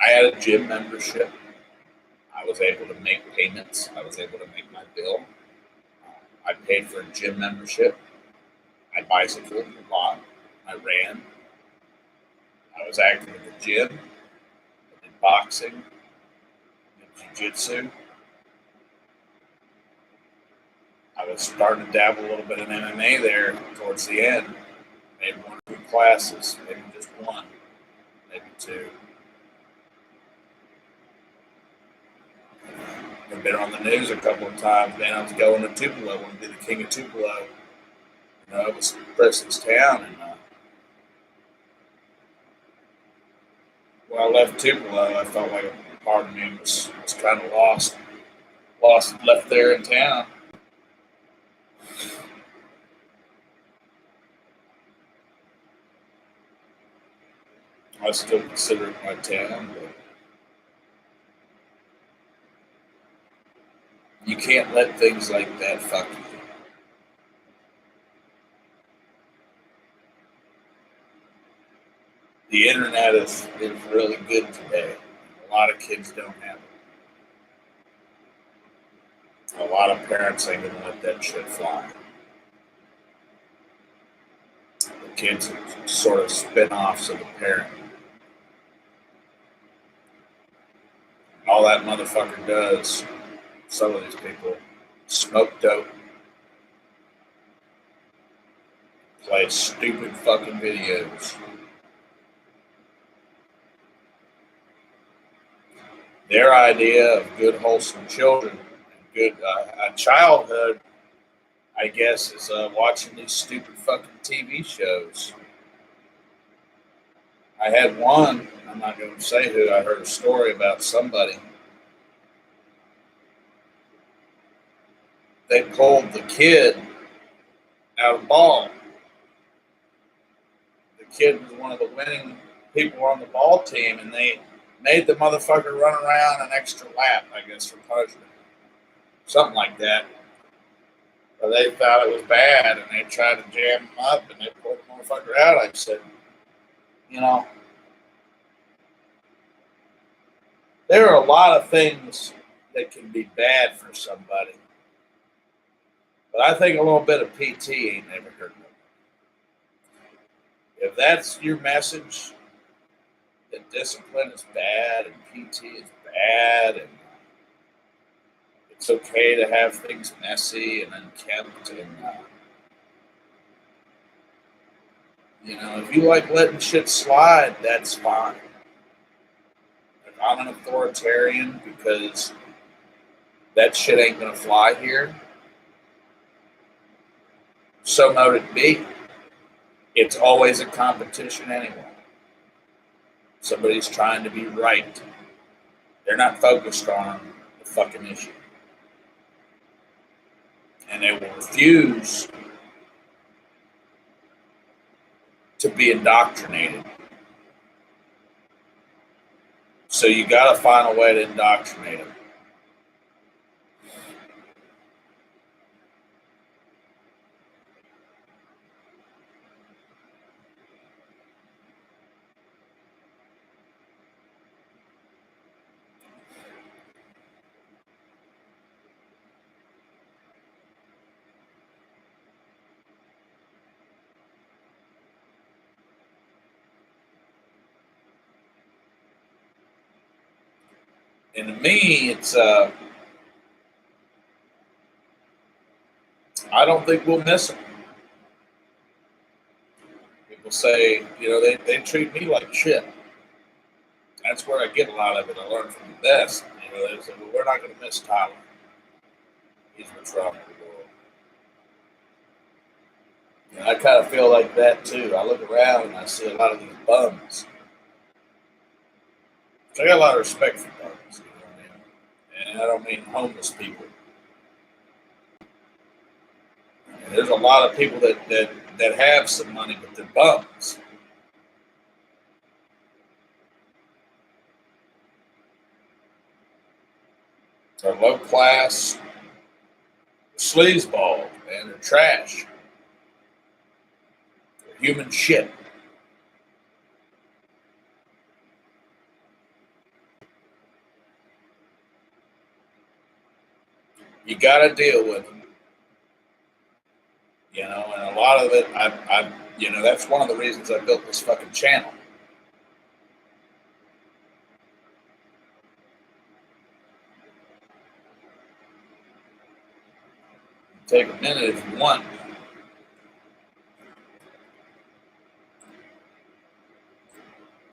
I had a gym membership. I was able to make payments. I was able to make my bill. I paid for a gym membership. I bicycled a lot. I ran. I was active at the gym. I did boxing. I did jiu-jitsu. I was starting to dabble a little bit in MMA there towards the end. Made 1 or 2 classes, maybe just 1, maybe 2. I've been on the news a couple of times, man. I was going to Tupelo. I wanted to be the king of Tupelo. It was Preston's town. And when I left Tupelo, I felt like a part of me was kind of lost, left there in town. I still consider it my town, but you can't let things like that fuck you. The internet is really good today. A lot of kids don't have it. A lot of parents ain't gonna let that shit fly. The kids are sort of spin-offs of the parent. All that motherfucker does, some of these people, smoke dope, play stupid fucking videos. Their idea of good, wholesome children, good childhood, I guess, is watching these stupid fucking TV shows. I had one, I'm not going to say who, I heard a story about somebody. They pulled the kid out of ball. The kid was one of the winning people on the ball team, and they made the motherfucker run around an extra lap, I guess, for punishment. Something like that. But they thought it was bad, and they tried to jam him up, and they pulled the motherfucker out. I said, there are a lot of things that can be bad for somebody. But I think a little bit of PT ain't never hurt nobody. If that's your message, that discipline is bad and PT is bad and it's okay to have things messy and unkempt and if you like letting shit slide, that's fine. If I'm an authoritarian because that shit ain't gonna fly here, so mote it be. It's always a competition anyway. Somebody's trying to be right. They're not focused on the fucking issue. And they will refuse to be indoctrinated. So you got to find a way to indoctrinate them. And to me, it's I don't think we'll miss them. People say, they treat me like shit. That's where I get a lot of it. I learn from the best. You know, they said, well, we're not going to miss Tyler. He's what's wrong with the world. And I kind of feel like that too. I look around and I see a lot of these bums. So I got a lot of respect for bums. You know what I mean? And I don't mean homeless people. And there's a lot of people that have some money, but they're bums. They're low class sleazeballs, man. They're trash. They're human shit. You got to deal with them. You know, and a lot of it, you know, that's one of the reasons I built this fucking channel. Take a minute if you want.